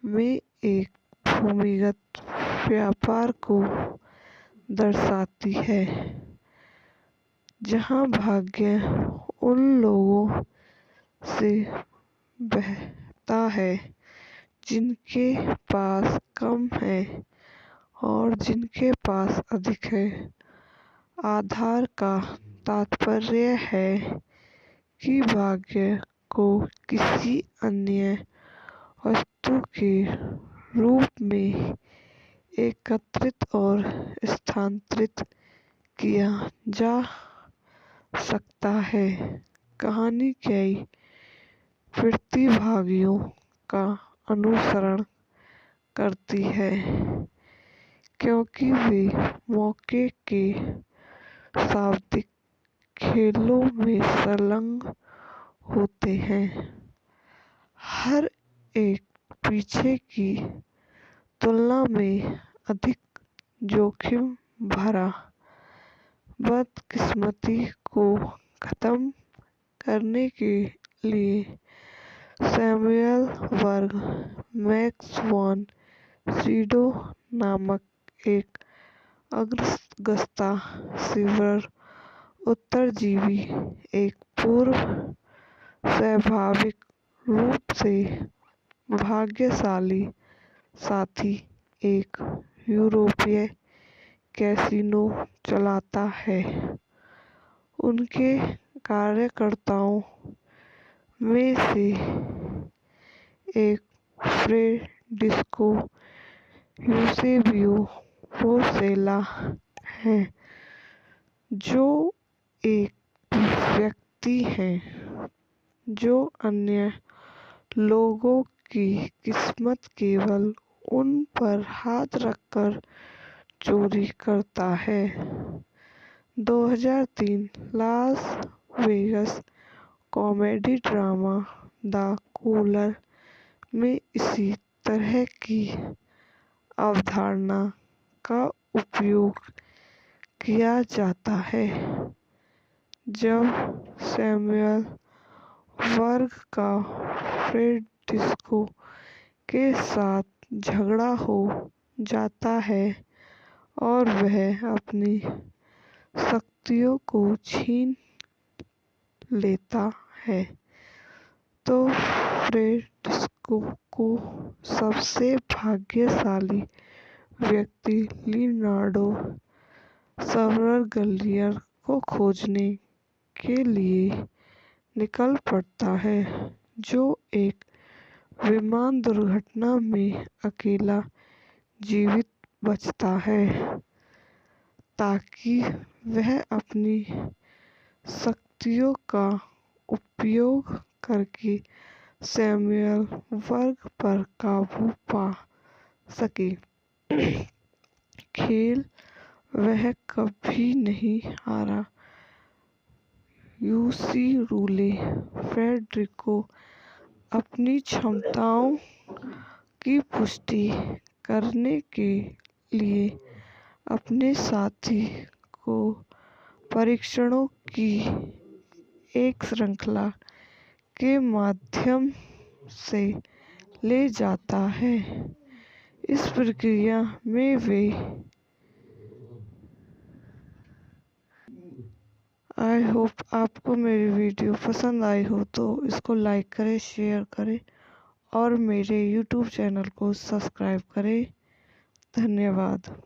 में एक भूमिगत व्यापार को दर्शाती है जहां भाग्य उन लोगों से बहता है जिनके पास कम है और जिनके पास अधिक है। आधार का तात्पर्य है कि भाग्य को किसी अन्य वस्तु के रूप में एकत्रित और स्थानांतरित किया जा सकता है। कहानी कई प्रतिभागियों का अनुसरण करती है क्योंकि वे मौके के शाब्दिक खेलों में संलग्न होते हैं। हर एक पीछे की तुलना में अधिक जोखिम भरा बदकिस्मती को खत्म करने के लिए सैमुअल वर्ग मैक्स वॉन सीडो नामक एक अगस्ता सिल्वर उत्तरजीवी, एक पूर्व स्वाभाविक रूप से भाग्यशाली साथी, एक यूरोपीय कैसीनो चलाता है। उनके कार्यकर्ताओं में से एक फ्रेडरिको यूसेबियो पोसेला है, जो एक व्यक्ति है जो अन्य लोगों की किस्मत केवल उन पर हाथ रखकर चोरी करता है। 2003 Las Vegas comedy drama the cooler में इसी तरह की अवधारणा का उपयोग किया जाता है। जब सैमुअल वर्ग का फ्रेड डिस्को के साथ झगड़ा हो जाता है और वह अपनी शक्तियों को छीन लेता है, तो फ्रेड डिस्को को सबसे भाग्यशाली व्यक्ति लियोनार्डो सर्वगलियर को खोजने के लिए निकल पड़ता है, जो एक विमान दुर्घटना में अकेला जीवित बचता है, ताकि वह अपनी शक्तियों का उपयोग करके सैमुअल वर्ग पर काबू पा सके। खेल वह कभी नहीं हारा। यूसी फ्रेडरिको अपनी क्षमताओं की पुष्टि करने के लिए अपने साथी को परीक्षणों की एक श्रृंखला के माध्यम से ले जाता है। इस प्रक्रिया में वे आई होप आपको मेरी वीडियो पसंद आई हो तो इसको लाइक करें, शेयर करें और मेरे YouTube चैनल को सब्सक्राइब करें। धन्यवाद।